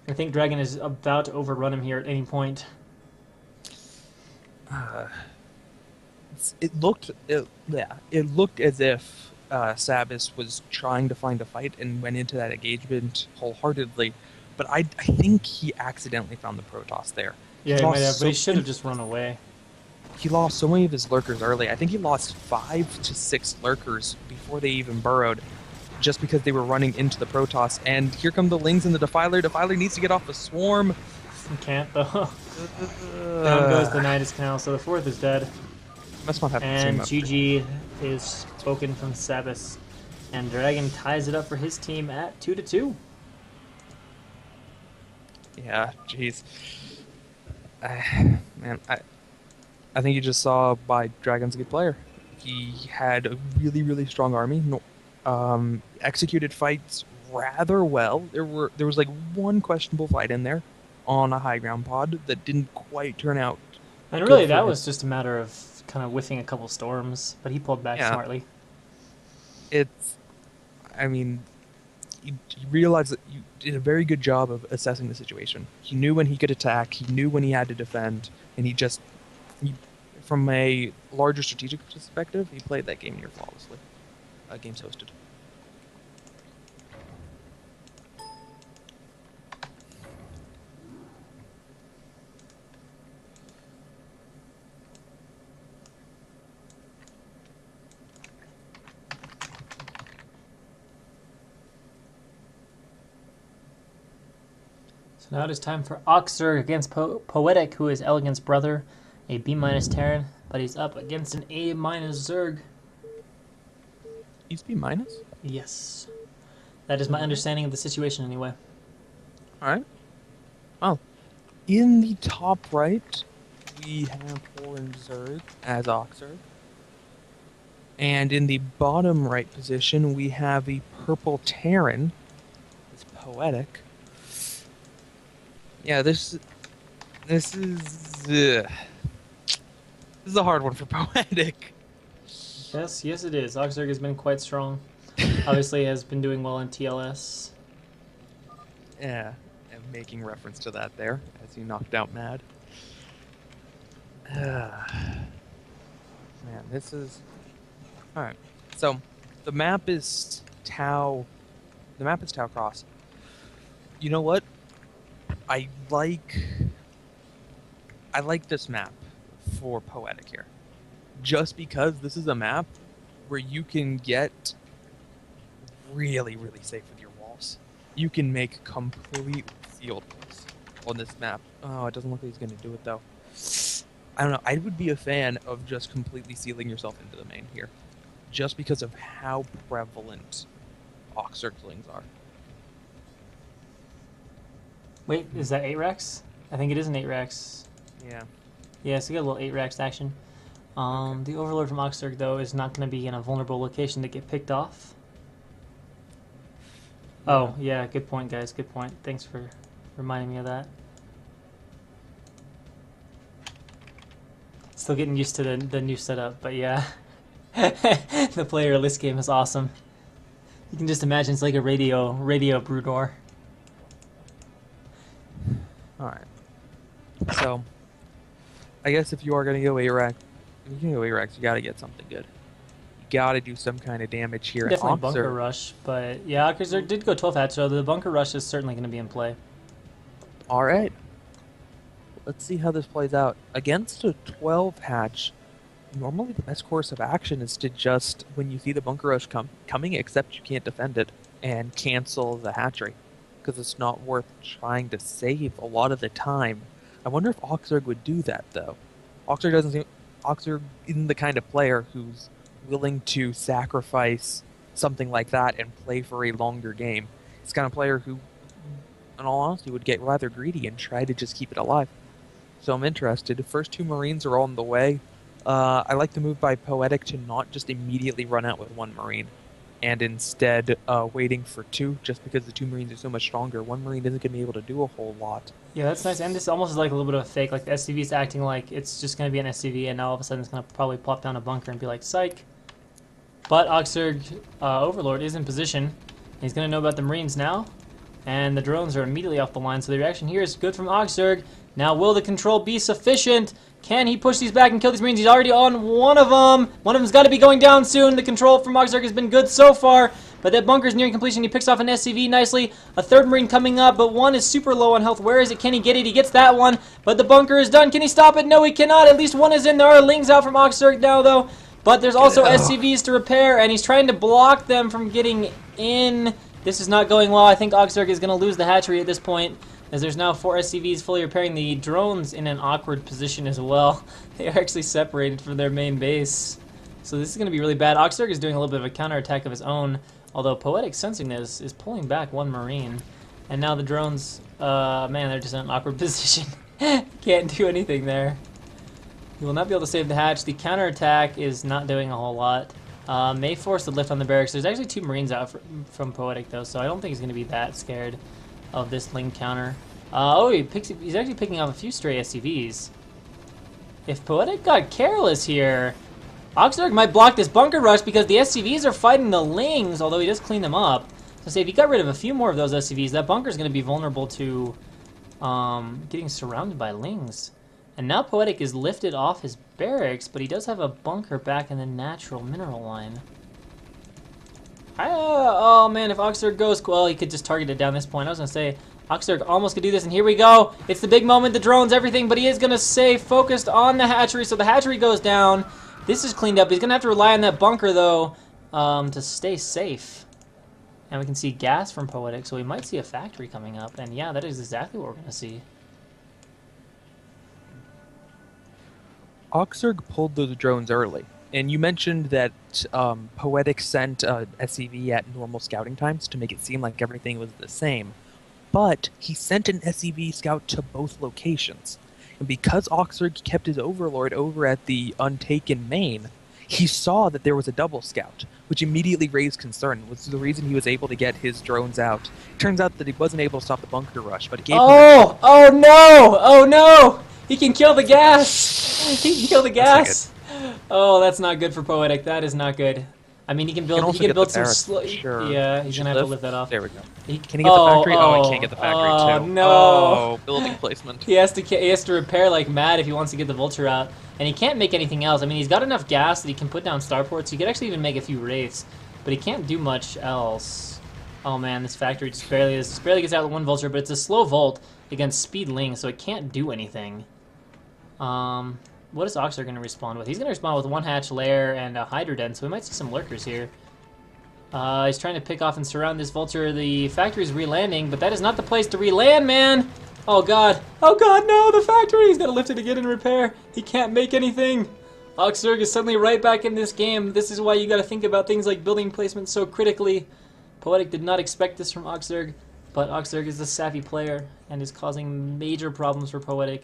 I think Dragon is about to overrun him here at any point. It looked as if Sabas was trying to find a fight and went into that engagement wholeheartedly, but I think he accidentally found the Protoss there. Yeah, he might have, but he should have just run away. He lost so many of his lurkers early. I think he lost 5 to 6 lurkers before they even burrowed, just because they were running into the Protoss. And here come the Lings and the Defiler. Defiler needs to get off the Swarm. He can't, though. Down goes the Nidus Canal, so the 4th is dead. Must not have and GG is spoken from Sabas, and Dragon ties it up for his team at 2-2. Yeah, jeez. Man, I think you just saw by Dragon's a good player. He had a really, really strong army. Executed fights rather well. There was like one questionable fight in there on a high ground pod that didn't quite turn out. And really, that was just a matter of kind of whiffing a couple storms, but he pulled back smartly. I mean, you realize that you did a very good job of assessing the situation. He knew when he could attack, he knew when he had to defend, and from a larger strategic perspective, he played that game near flawlessly. Games hosted. So now it is time for Oxer against Poetic, who is Elegant's brother, a B- Terran, but he's up against an A- Zerg. He's B-? Yes. That is my understanding of the situation anyway. Alright. Well, in the top right, we have Orange Zerg as Oxer. And in the bottom right position, we have the Purple Terran as Poetic. Yeah, this is a hard one for Poetic. Yes, yes it is. Oxerg has been quite strong. Obviously has been doing well in TLS. Yeah, and making reference to that there as you knocked out Mad. Man, this is all right. So the map is Tau. The map is Tau Cross. You know what? I like this map for Poetic here, just because this is a map where you can get really, really safe with your walls. You can make completely sealed walls on this map. Oh, it doesn't look like he's going to do it though. I don't know. I would be a fan of just completely sealing yourself into the main here, just because of how prevalent Ox Circlings are. Wait, is that 8 Rex? I think it is an 8 Rex. Yeah. Yeah, so we got a little 8 Rex action. The Overlord from Oxerg, though, is not going to be in a vulnerable location to get picked off. Yeah. Oh, yeah, good point, guys. Good point. Thanks for reminding me of that. Still getting used to the new setup, but yeah. The player of this game is awesome. You can just imagine it's like a radio brood war. Alright. So, I guess if you are going to go A-Rex, you got to get something good. You got to do some kind of damage here. Definitely bunker rush, but yeah, because there did go 12 hatch, so the bunker rush is certainly going to be in play. Alright. Let's see how this plays out. Against a 12 hatch, normally the best course of action is to just, when you see the bunker rush coming, except you can't defend it, and cancel the hatchery. Because it's not worth trying to save a lot of the time. I wonder if Oxerg would do that, though. Oxerg isn't the kind of player who's willing to sacrifice something like that and play for a longer game. He's the kind of player who, in all honesty, would get rather greedy and try to just keep it alive. So I'm interested. The first 2 Marines are on the way. I like the move by Poetic to not just immediately run out with 1 Marine, and instead waiting for 2, just because the 2 Marines are so much stronger. 1 Marine isn't going to be able to do a whole lot. Yeah, that's nice. And this almost is like a little bit of a fake. Like the SCV is acting like it's just going to be an SCV, and now all of a sudden it's going to probably plop down a bunker and be like, psych. But Oxerg Overlord is in position. He's going to know about the Marines now. And the drones are immediately off the line, so the reaction here is good from Oxerg. Now, will the control be sufficient? Can he push these back and kill these Marines? He's already on one of them. One of them's got to be going down soon. The control from Oxerg has been good so far, but that bunker's nearing completion. He picks off an SCV nicely. A 3rd Marine coming up, but 1 is super low on health. Where is it? Can he get it? He gets that one, but the bunker is done. Can he stop it? No, he cannot. At least 1 is in. There are lings out from Oxerg now, though, but there's also SCVs to repair, and he's trying to block them from getting in. This is not going well. I think Oxerg is going to lose the hatchery at this point, as there's now 4 SCVs fully repairing. The drones in an awkward position as well. They are actually separated from their main base. So this is going to be really bad. Oxerg is doing a little bit of a counterattack of his own, although Poetic, sensing this, is pulling back 1 Marine. And now the drones, man, they're just in an awkward position. Can't do anything there. He will not be able to save the hatch. The counterattack is not doing a whole lot. May force the lift on the barracks. There's actually 2 Marines out from Poetic, though, so I don't think he's going to be that scared of this ling counter. He's actually picking off a few stray SCVs. If Poetic got careless here, Oxerg might block this bunker rush because the SCVs are fighting the lings, although he does clean them up. So say if he got rid of a few more of those SCVs, that bunker is going to be vulnerable to getting surrounded by lings. And now Poetic is lifted off his barracks, but he does have a bunker back in the natural mineral line. Oh man, if Oxerg goes, well, he could just target it down this point. I was going to say, Oxerg almost could do this, and here we go. It's the big moment, the drones, everything, but he is going to stay focused on the hatchery, so the hatchery goes down. This is cleaned up. He's going to have to rely on that bunker, though, to stay safe. And we can see gas from Poetic, so we might see a factory coming up, and yeah, that is exactly what we're going to see. Oxerg pulled those drones early, and you mentioned that Poetic sent SCV at normal scouting times to make it seem like everything was the same, but he sent an SCV scout to both locations. And because Oxerg kept his Overlord over at the untaken main, he saw that there was a double scout, which immediately raised concern, which is the reason he was able to get his drones out. Turns out that he wasn't able to stop the bunker rush, but it gave him oh no! Oh no! He can kill the gas! He can kill the gas! Oh, that's not good for Poetic. That is not good. I mean, he can build. He can build some slow. Sure. Yeah, he's gonna have to lift that off. There we go. He, Can he get the factory? Oh, he can't get the factory oh, too. No. Oh, building placement. He has to repair like mad if he wants to get the Vulture out, and he can't make anything else. I mean, he's got enough gas that he can put down starports. He could actually even make a few wraiths, but he can't do much else. Oh man, this factory just barely gets out with one Vulture, but it's a slow Volt against Speed Ling, so it can't do anything. What is Oxer going to respond with? He's going to respond with one hatch lair and a Hydroden, so we might see some lurkers here. He's trying to pick off and surround this Vulture. The factory's re-landing, but that is not the place to re-land, man! Oh god. Oh god, no! The factory! He's got to lift it again and repair. He can't make anything. Oxerg is suddenly right back in this game. This is why you got to think about things like building placement so critically. Poetic did not expect this from Oxerg, but Oxerg is a savvy player and is causing major problems for Poetic.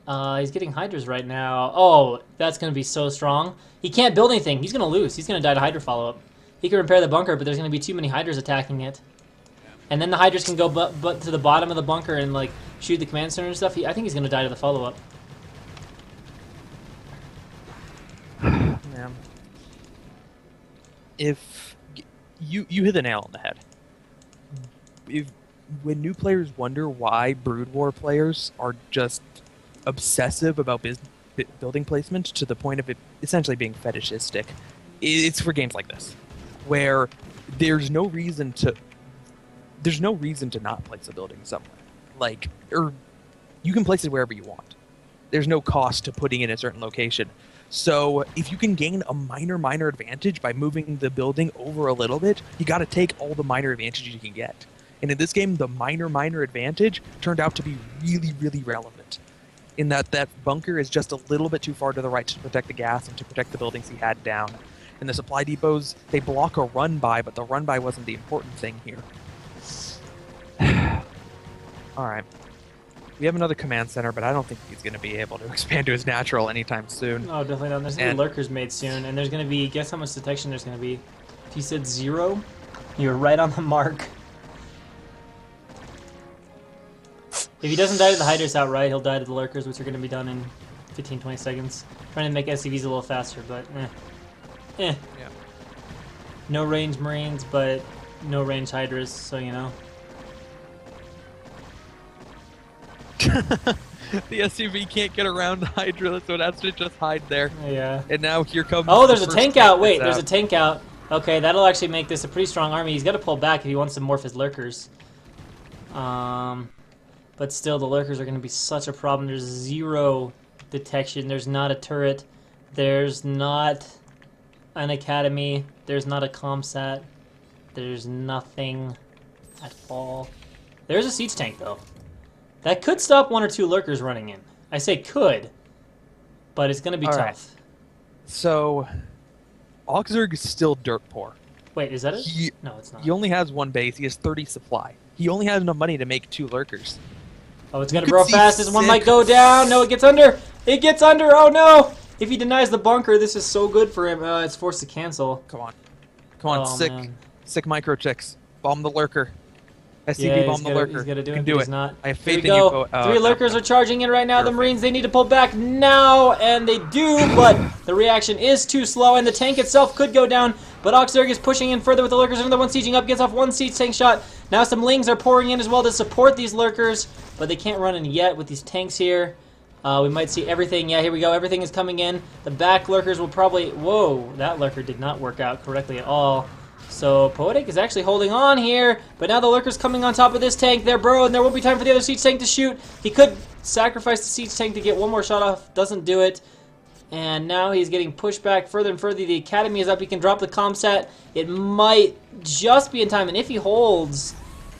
He's getting Hydras right now. Oh, that's going to be so strong. He can't build anything. He's going to lose. He's going to die to Hydra follow-up. He can repair the bunker, but there's going to be too many Hydras attacking it. And then the Hydras can go but to the bottom of the bunker and like shoot the command center and stuff. I think he's going to die to the follow-up. Man. If you hit the nail on the head. When new players wonder why Brood War players are just obsessive about building placement to the point of it essentially being fetishistic, it's for games like this, where there's no reason to not place a building somewhere. Like, or you can place it wherever you want. There's no cost to putting it in a certain location. So if you can gain a minor advantage by moving the building over a little bit, you got to take all the minor advantages you can get. And in this game, the minor advantage turned out to be really relevant. In that bunker is just a little bit too far to the right to protect the gas and to protect the buildings he had down. And the supply depots, they block a run-by, but the run-by wasn't the important thing here. Alright. We have another command center, but I don't think he's going to be able to expand to his natural anytime soon. No, definitely not. There's going to be lurkers made soon, and there's going to be, guess how much detection there's going to be. If you said 0, you're right on the mark. If he doesn't die to the Hydras outright, he'll die to the lurkers, which are going to be done in 15-20 seconds. Trying to make SCVs a little faster, but Yeah. No range Marines, but no range Hydras, so you know. The SUV can't get around the Hydra, so it has to just hide there. Yeah. And now here comes... Oh, there's a tank out! Wait, there's a tank out. Okay, that'll actually make this a pretty strong army. He's got to pull back if he wants to morph his lurkers. But still, the lurkers are going to be such a problem. There's 0 detection. There's not a turret. There's not an academy. There's not a comsat. There's nothing at all. There's a siege tank, though. That could stop 1 or 2 lurkers running in. I say could, but it's going to be tough. Right. So, Oxerg is still dirt poor. Wait, is that it? No, it's not. He only has 1 base. He has 30 supply. He only has enough money to make 2 lurkers. Oh, it's going to grow fast. This one might go down. No, it gets under. It gets under. Oh, no. If he denies the bunker, this is so good for him. It's forced to cancel. Come on. Come on, Oh, sick microchicks. Bomb the lurker. SCV Yeah, bomb the lurker. He's gonna do You it. can do He's it. not. I have Here faith we in you. go. 3 lurkers are charging in right now. Perfect. The Marines, they need to pull back now, and they do, but the reaction is too slow, and the tank itself could go down, but Oxerg is pushing in further with the lurkers. Another one sieging up, gets off 1 siege tank shot. Now some Lings are pouring in as well to support these lurkers, but they can't run in yet with these tanks here. We might see everything. Yeah, here we go. Everything is coming in. The back lurkers will probably... Whoa, that lurker did not work out correctly at all. So Poetic is actually holding on here, but now the lurker's coming on top of this tank. They're burrowed, and there won't be time for the other siege tank to shoot. He could sacrifice the siege tank to get 1 more shot off. Doesn't do it. And now he's getting pushed back further and further. The academy is up. He can drop the comsat. It might just be in time, and if he holds,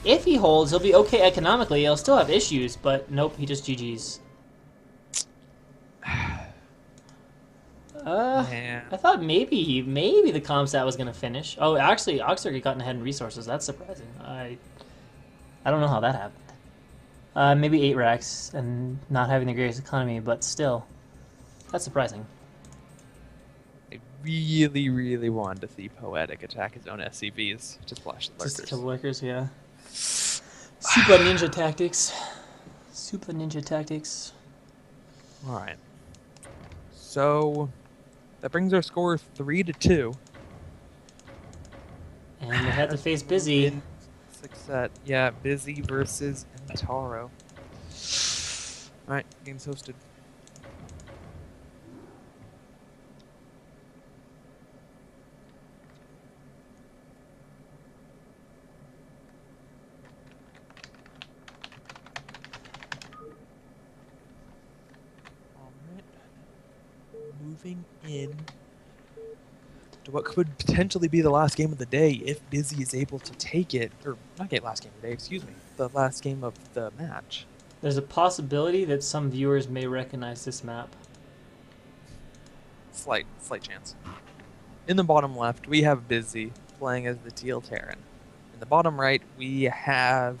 he'll be okay economically. He'll still have issues, but nope, he just GG's. I thought maybe the comsat was gonna finish. Oh, actually, Oxerg had gotten ahead in resources. That's surprising. I don't know how that happened. Maybe 8 racks and not having the greatest economy, but still, that's surprising. I really wanted to see Poetic attack his own SCVs to splash the lurkers. Just kill the lurkers, yeah. Super ninja tactics. Super ninja tactics. Alright. So, That brings our score 3-2. And they had to As we face move Busy. in sixth set. Yeah, Busy versus Taro. Alright, game's hosted. Alright. Moving in to what could potentially be the last game of the day if Busy is able to take it. Or, not get last game of the day, excuse me. The last game of the match. There's a possibility that some viewers may recognize this map. Slight chance. In the bottom left, we have Busy playing as the Teal Terran. In the bottom right, we have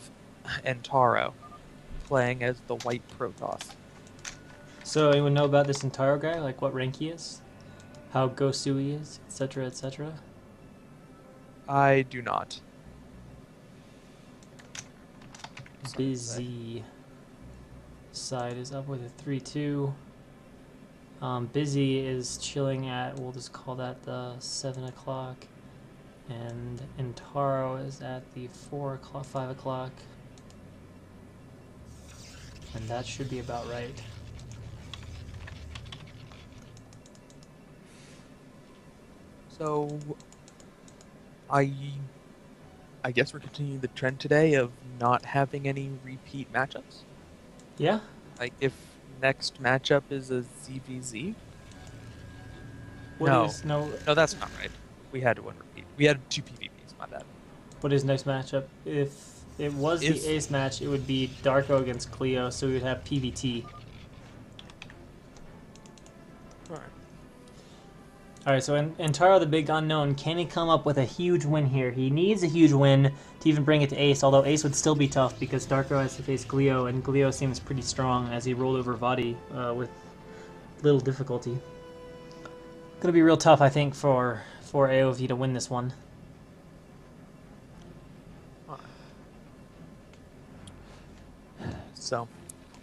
Entaro playing as the White Protoss. So anyone know about this Intaro guy? Like what rank he is? How Gosu he is? Etc. etc. I do not. Busy side is up with a 3-2. Busy is chilling at, we'll just call that the 7 o'clock. And Intaro is at the 4 o'clock, 5 o'clock. And that should be about right. So, I guess we're continuing the trend today of not having any repeat matchups. Yeah? Like if next matchup is a ZVZ. What No. is no No, that's not right. We had one repeat. We had 2 PvPs, my bad. what is next matchup? If it was If- the ace match, it would be Darko against Cleo, so we would have PVT. Alright. Alright, so Intaro, the big unknown, can he come up with a huge win here? He needs a huge win to even bring it to ace, although ace would still be tough because Darko has to face Glio, and Glio seems pretty strong as he rolled over Vadi with little difficulty. Gonna be real tough, I think, for AoV to win this one. So,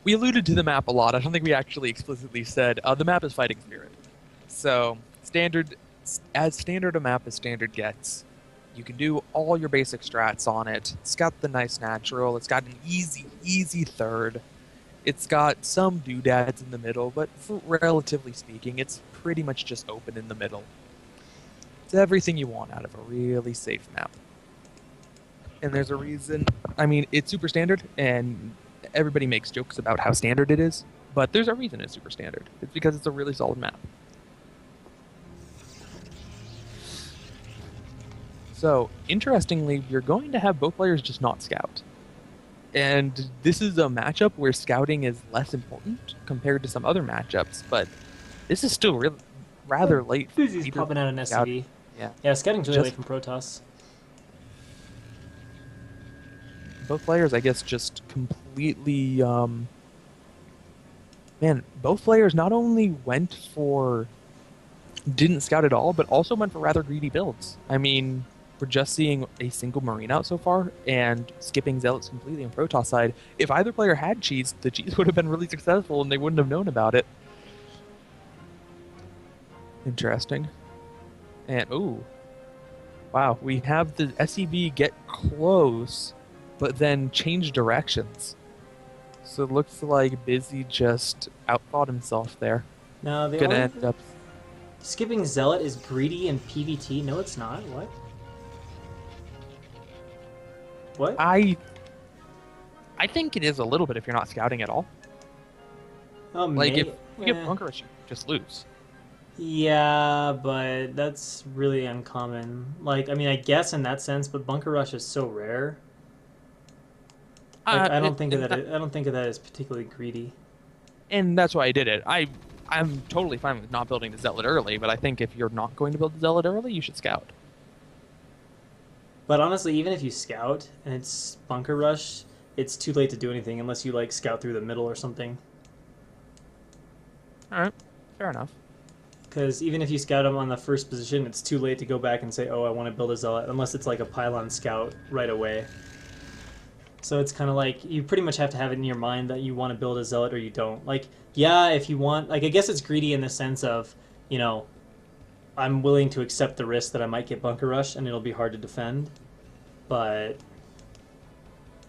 we alluded to the map a lot. I don't think we actually explicitly said the map is Fighting Spirit. So, as standard a map as standard gets. You can do all your basic strats on it. It's got the nice natural. It's got an easy third. It's got some doodads in the middle, but relatively speaking, it's pretty much just open in the middle. It's everything you want out of a really safe map. And there's a reason. I mean, it's super standard, and everybody makes jokes about how standard it is, but there's a reason it's super standard. It's because it's a really solid map. So, interestingly, you're going to have both players just not scout. And this is a matchup where scouting is less important compared to some other matchups, but this is still rather late. Busy's popping out an SCV. Yeah, scouting's really late from Protoss. Both players, I guess, just completely... Man, both players not only didn't scout at all, but also went for rather greedy builds. I mean... We're just seeing a single Marine out so far, and skipping Zealots completely on Protoss side. If either player had cheese, the cheese would have been really successful, and they wouldn't have known about it. Interesting. And, ooh. Wow, we have the SEB get close, but then change directions. So it looks like Busy just outthought himself there. No, the Gonna end up... Skipping Zealot is greedy in PvT? No, it's not. What? What? I think it is a little bit if you're not scouting at all. Like, if you get Bunker Rush, you just lose. Yeah, but that's really uncommon. Like, I mean, I guess in that sense, but Bunker Rush is so rare. Like, I don't think of that as particularly greedy. And that's why I did it. I'm totally fine with not building the Zealot early, but I think if you're not going to build the Zealot early, you should scout. But honestly, even if you scout and it's Bunker Rush, it's too late to do anything unless you, like, scout through the middle or something. Alright, fair enough. Because even if you scout them on the first position, it's too late to go back and say, oh, I want to build a Zealot, unless it's like a pylon scout right away. So it's kind of like, you pretty much have to have it in your mind that you want to build a Zealot or you don't. Like, yeah, if you want, like, I guess it's greedy in the sense of, you know, I'm willing to accept the risk that I might get bunker rush and it'll be hard to defend, but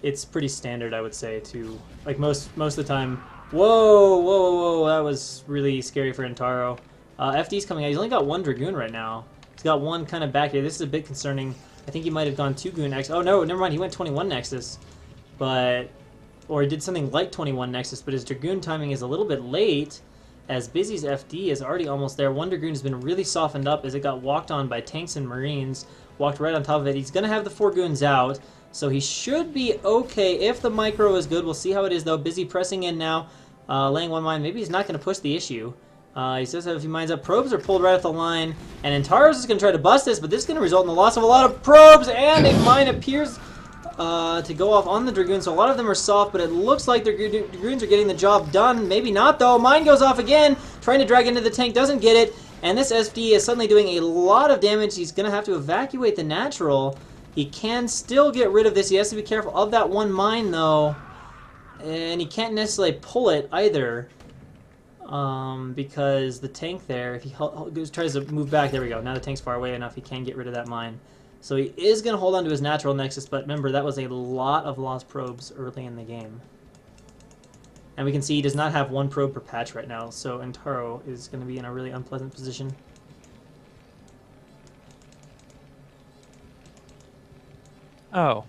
it's pretty standard, I would say, to like most of the time. Whoa, that was really scary for Intaro. FD's coming out. He's only got one Dragoon right now. He's got one kind of back here. This is a bit concerning. I think he might have gone 2 Goon Nexus. Oh no, never mind. He went 21 Nexus, or he did something like 21 Nexus, but his Dragoon timing is a little bit late, as Busy's FD is already almost there. One Dragoon has been really softened up as it got walked on by tanks and Marines. Walked right on top of it. He's going to have the 4 Goons out, so he should be okay if the micro is good. We'll see how it is, though. Busy pressing in now, laying one mine. Maybe he's not going to push the issue. He does have a few mines up. Probes are pulled right off the line, and Intaros is going to try to bust this, but this is going to result in the loss of a lot of probes, and a mine appears to go off on the Dragoon, so a lot of them are soft, but it looks like the Dragoons are getting the job done. Maybe not, though. Mine goes off again, trying to drag into the tank, doesn't get it, and this SD is suddenly doing a lot of damage. He's going to have to evacuate the natural. He can still get rid of this. He has to be careful of that one mine, though, and he can't necessarily pull it either, because the tank there, if he tries to move back, there we go. Now the tank's far away enough, he can get rid of that mine. So he is going to hold on to his natural nexus, but remember, that was a lot of lost probes early in the game. And we can see he does not have 1 probe per patch right now, so Intaro is going to be in a really unpleasant position. Oh.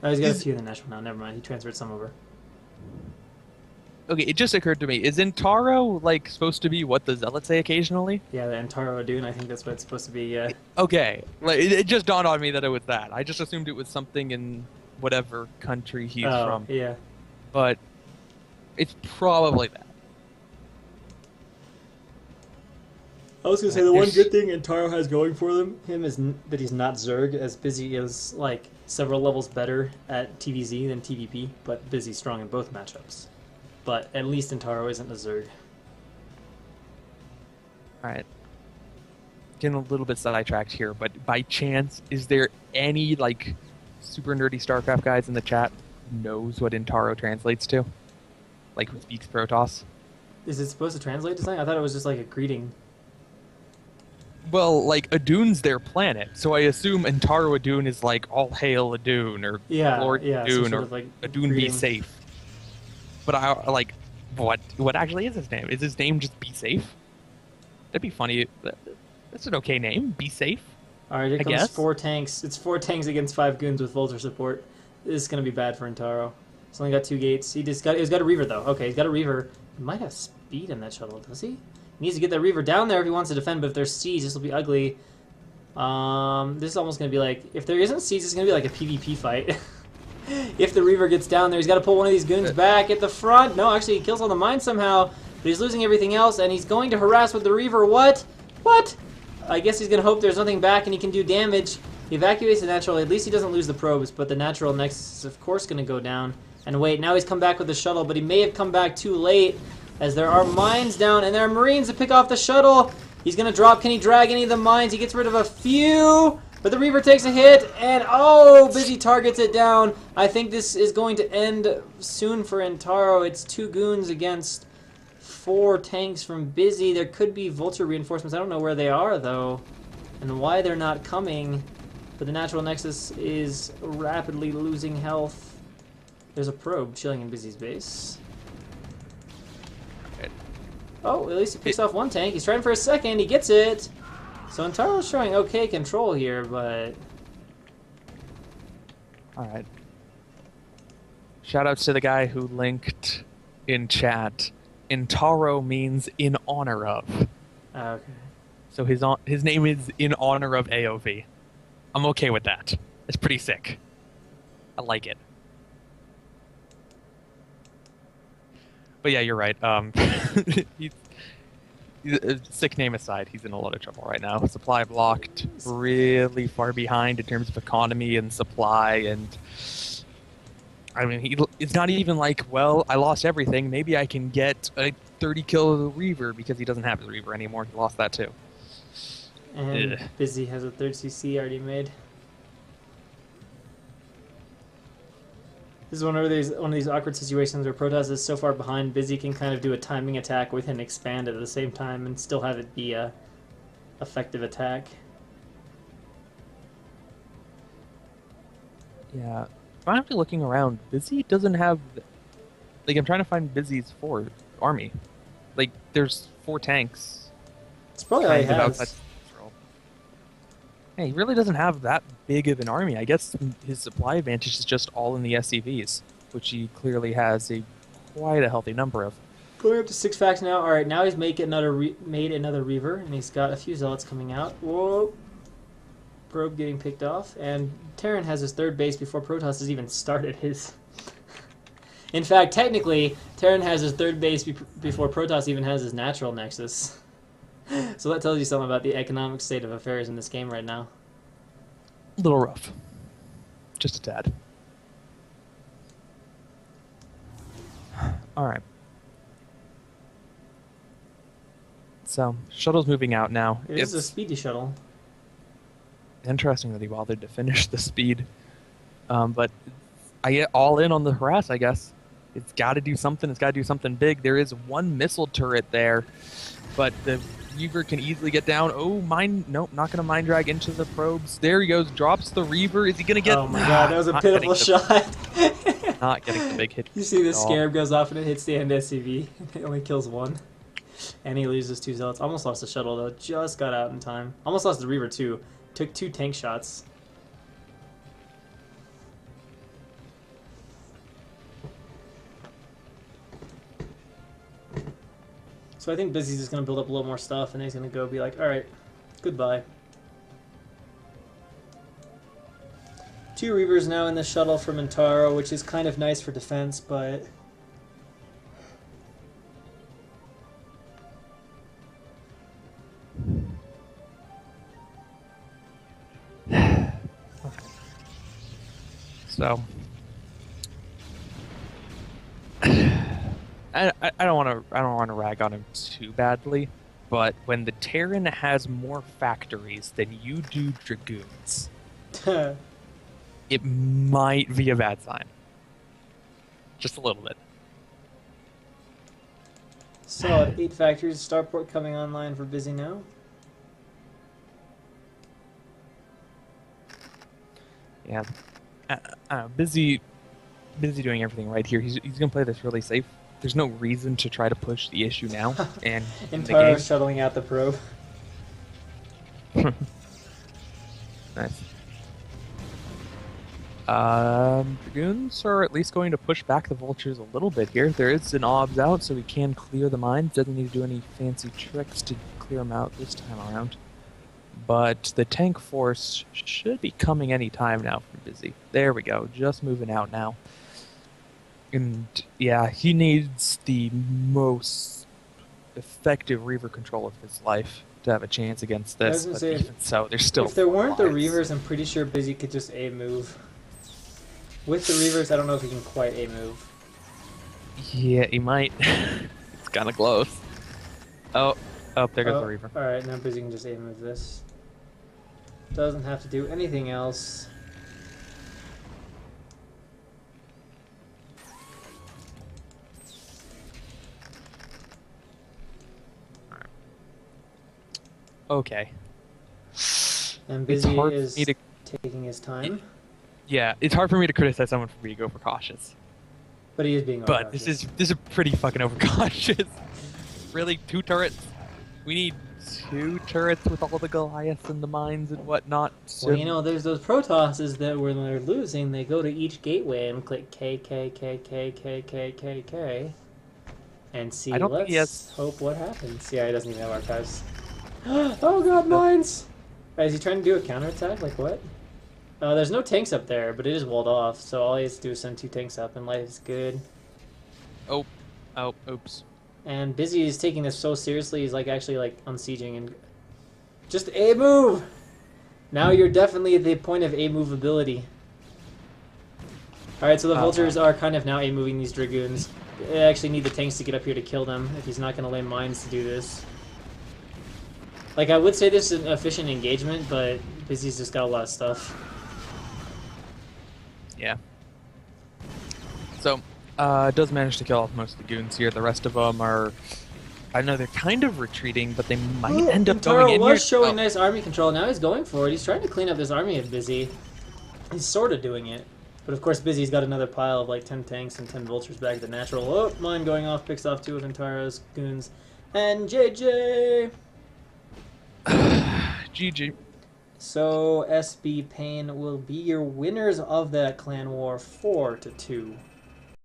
Oh, he's got a few in the natural now. Never mind. He transferred some over. Okay, it just occurred to me. Is Intaro, like, supposed to be what the Zealots say occasionally? Yeah, the Intaro Dune, I think that's what it's supposed to be, yeah. Okay. Like, it just dawned on me that it was that. I just assumed it was something in whatever country he's from. Yeah. But it's probably that. I was going to say, the one good thing Intaro has going for him is that he's not Zerg, as Busy is, like, several levels better at TVZ than TVP, but Busy's strong in both matchups. But at least Intaro isn't a Zerg. Alright. Getting a little bit sidetracked here, but by chance, is there any, like, super nerdy StarCraft guys in the chat who knows what Intaro translates to? Like, who speaks Protoss? Is it supposed to translate to something? I thought it was just like a greeting. Well, like, Adune's their planet, so I assume Intaro Adune is like, all hail Adune, or Lord Adune, or like Adune be safe. But I, like, what actually is his name? Is his name just Be Safe? That'd be funny. That's an okay name, Be Safe. Alright, here comes 4 tanks. It's 4 tanks against 5 goons with Vulture support. This is going to be bad for Intaro. He's only got 2 gates. He's got a Reaver, though. Okay, he's got a Reaver. He might have speed in that shuttle, does he? He needs to get that Reaver down there if he wants to defend, but if there's siege, this will be ugly. This is almost going to be like... If there isn't siege, it's going to be like a PvP fight. If the Reaver gets down there, he's got to pull one of these goons back at the front. No, actually, he kills all the mines somehow, but he's losing everything else, and he's going to harass with the Reaver. What? What? I guess he's going to hope there's nothing back and he can do damage. He evacuates the natural. At least he doesn't lose the probes, but the natural nexus is, of course, going to go down. And wait, now he's come back with the shuttle, but he may have come back too late, as there are mines down, and there are Marines to pick off the shuttle. He's going to drop. Can he drag any of the mines? He gets rid of a few, but the Reaver takes a hit, and oh, Busy targets it down. I think this is going to end soon for Intaro. It's 2 goons against 4 tanks from Busy. There could be Vulture reinforcements. I don't know where they are, though, and why they're not coming, but the natural nexus is rapidly losing health. There's a probe chilling in Busy's base. Oh, at least he picks off 1 tank. He's trying for a second. He gets it. So Intaro's showing okay control here, but... Alright. Shoutouts to the guy who linked in chat. Intaro means in honor of. Okay. So his name is in honor of AoV. I'm okay with that. It's pretty sick. I like it. But yeah, you're right. He's sick name aside, he's in a lot of trouble right now. Supply blocked, really far behind in terms of economy and supply, and I mean, it's not even like, well, I lost everything. Maybe I can get a 30-kill Reaver because he doesn't have his Reaver anymore. He lost that too. And Busy has a 3rd CC already made. This is one of these awkward situations where Protoss is so far behind, Busy can kind of do a timing attack with an expand at the same time and still have it be a effective attack. Yeah. I'm actually looking around. Busy doesn't have... Like, I'm trying to find Busy's army. Like, there's 4 tanks. It's probably all he has. Hey, he really doesn't have that big of an army. I guess his supply advantage is just all in the SCVs, which he clearly has quite a healthy number of. Going up to 6 facts now. All right, now he's made another Reaver, and he's got a few Zealots coming out. Whoa. Probe getting picked off, and Terran has his 3rd base before Protoss has even started his... In fact, technically, Terran has his 3rd base before Protoss even has his natural nexus. So that tells you something about the economic state of affairs in this game right now. A little rough. Just a tad. Alright. So, shuttle's moving out now. It is a speedy shuttle. Interesting that he bothered to finish the speed. But I get all in on the harass, I guess. It's got to do something. It's got to do something big. There is 1 missile turret there, but the Reaver can easily get down. Oh, nope, not going to mind drag into the probes. There he goes, drops the Reaver. Is he going to get... Oh my god, that was a pitiful shot. Not getting the big hit. You see the Scarab goes off and it hits the end SCV. It only kills 1. And he loses 2 Zealots. Almost lost the shuttle though, just got out in time. Almost lost the Reaver too. Took 2 tank shots. So I think Busy's just going to build up a little more stuff, and then he's going to go be like, alright, goodbye. 2 Reavers now in the shuttle for Mintaro, which is kind of nice for defense, but... So... I don't want to rag on him too badly, but when the Terran has more factories than you do Dragoons, it might be a bad sign. Just a little bit. Solid 8 factories. Starport coming online for Busy now. Yeah, Busy doing everything right here. He's gonna play this really safe. There's no reason to try to push the issue now. And Mintaro shuttling out the probe. Nice. Dragoons are at least going to push back the vultures a little bit here. There is an OBS out, so he can clear the mines. Doesn't need to do any fancy tricks to clear them out this time around. But the tank force should be coming any time now from Busy. There we go, just moving out now. And yeah, he needs the most effective Reaver control of his life to have a chance against this. But even so, there's still... If there weren't the Reavers, I'm pretty sure Busy could just A-move. With the Reavers, I don't know if he can quite A-move. Yeah, he might. It's kind of close. Oh, there goes the Reaver. Alright, now Busy can just A-move this. Doesn't have to do anything else. Okay. And Busy is taking his time. Yeah, it's hard for me to criticize someone for being overcautious. But he is being overcautious. But this is pretty fucking overcautious. Really, 2 turrets? We need 2 turrets with all the Goliaths and the mines and whatnot. So... Well, you know, there's those Protosses that when they're losing, they go to each gateway and click K, K, K, K, K, K, K, K. And see, let's hope what happens. Yeah, he doesn't even have archives. Oh god, mines! Is he trying to do a counterattack? Like what? There's no tanks up there, but it is walled off, so all he has to do is send 2 tanks up, and life is good. Oh, oops. And Busy is taking this so seriously, he's like actually like unsieging and... Just A-move! Now you're definitely at the point of A-movability. Alright, so the Vultures are kind of now A-moving these Dragoons. They actually need the tanks to get up here to kill them, if he's not going to lay mines to do this. Like, I would say this is an efficient engagement, but Busy's just got a lot of stuff. Yeah. So, does manage to kill off most of the goons here. The rest of them are I know they're kind of retreating, but they might Ooh, end up going Intaro in here. was showing Oh, nice army control. Now he's going for it. He's trying to clean up this army of Busy. He's sort of doing it. But of course, Busy's got another pile of like 10 tanks and 10 vultures back at the natural. Oh, mine going off, picks off 2 of Intaro's goons. And JJ! GG. So SB Pain will be your winners of that clan war 4-2.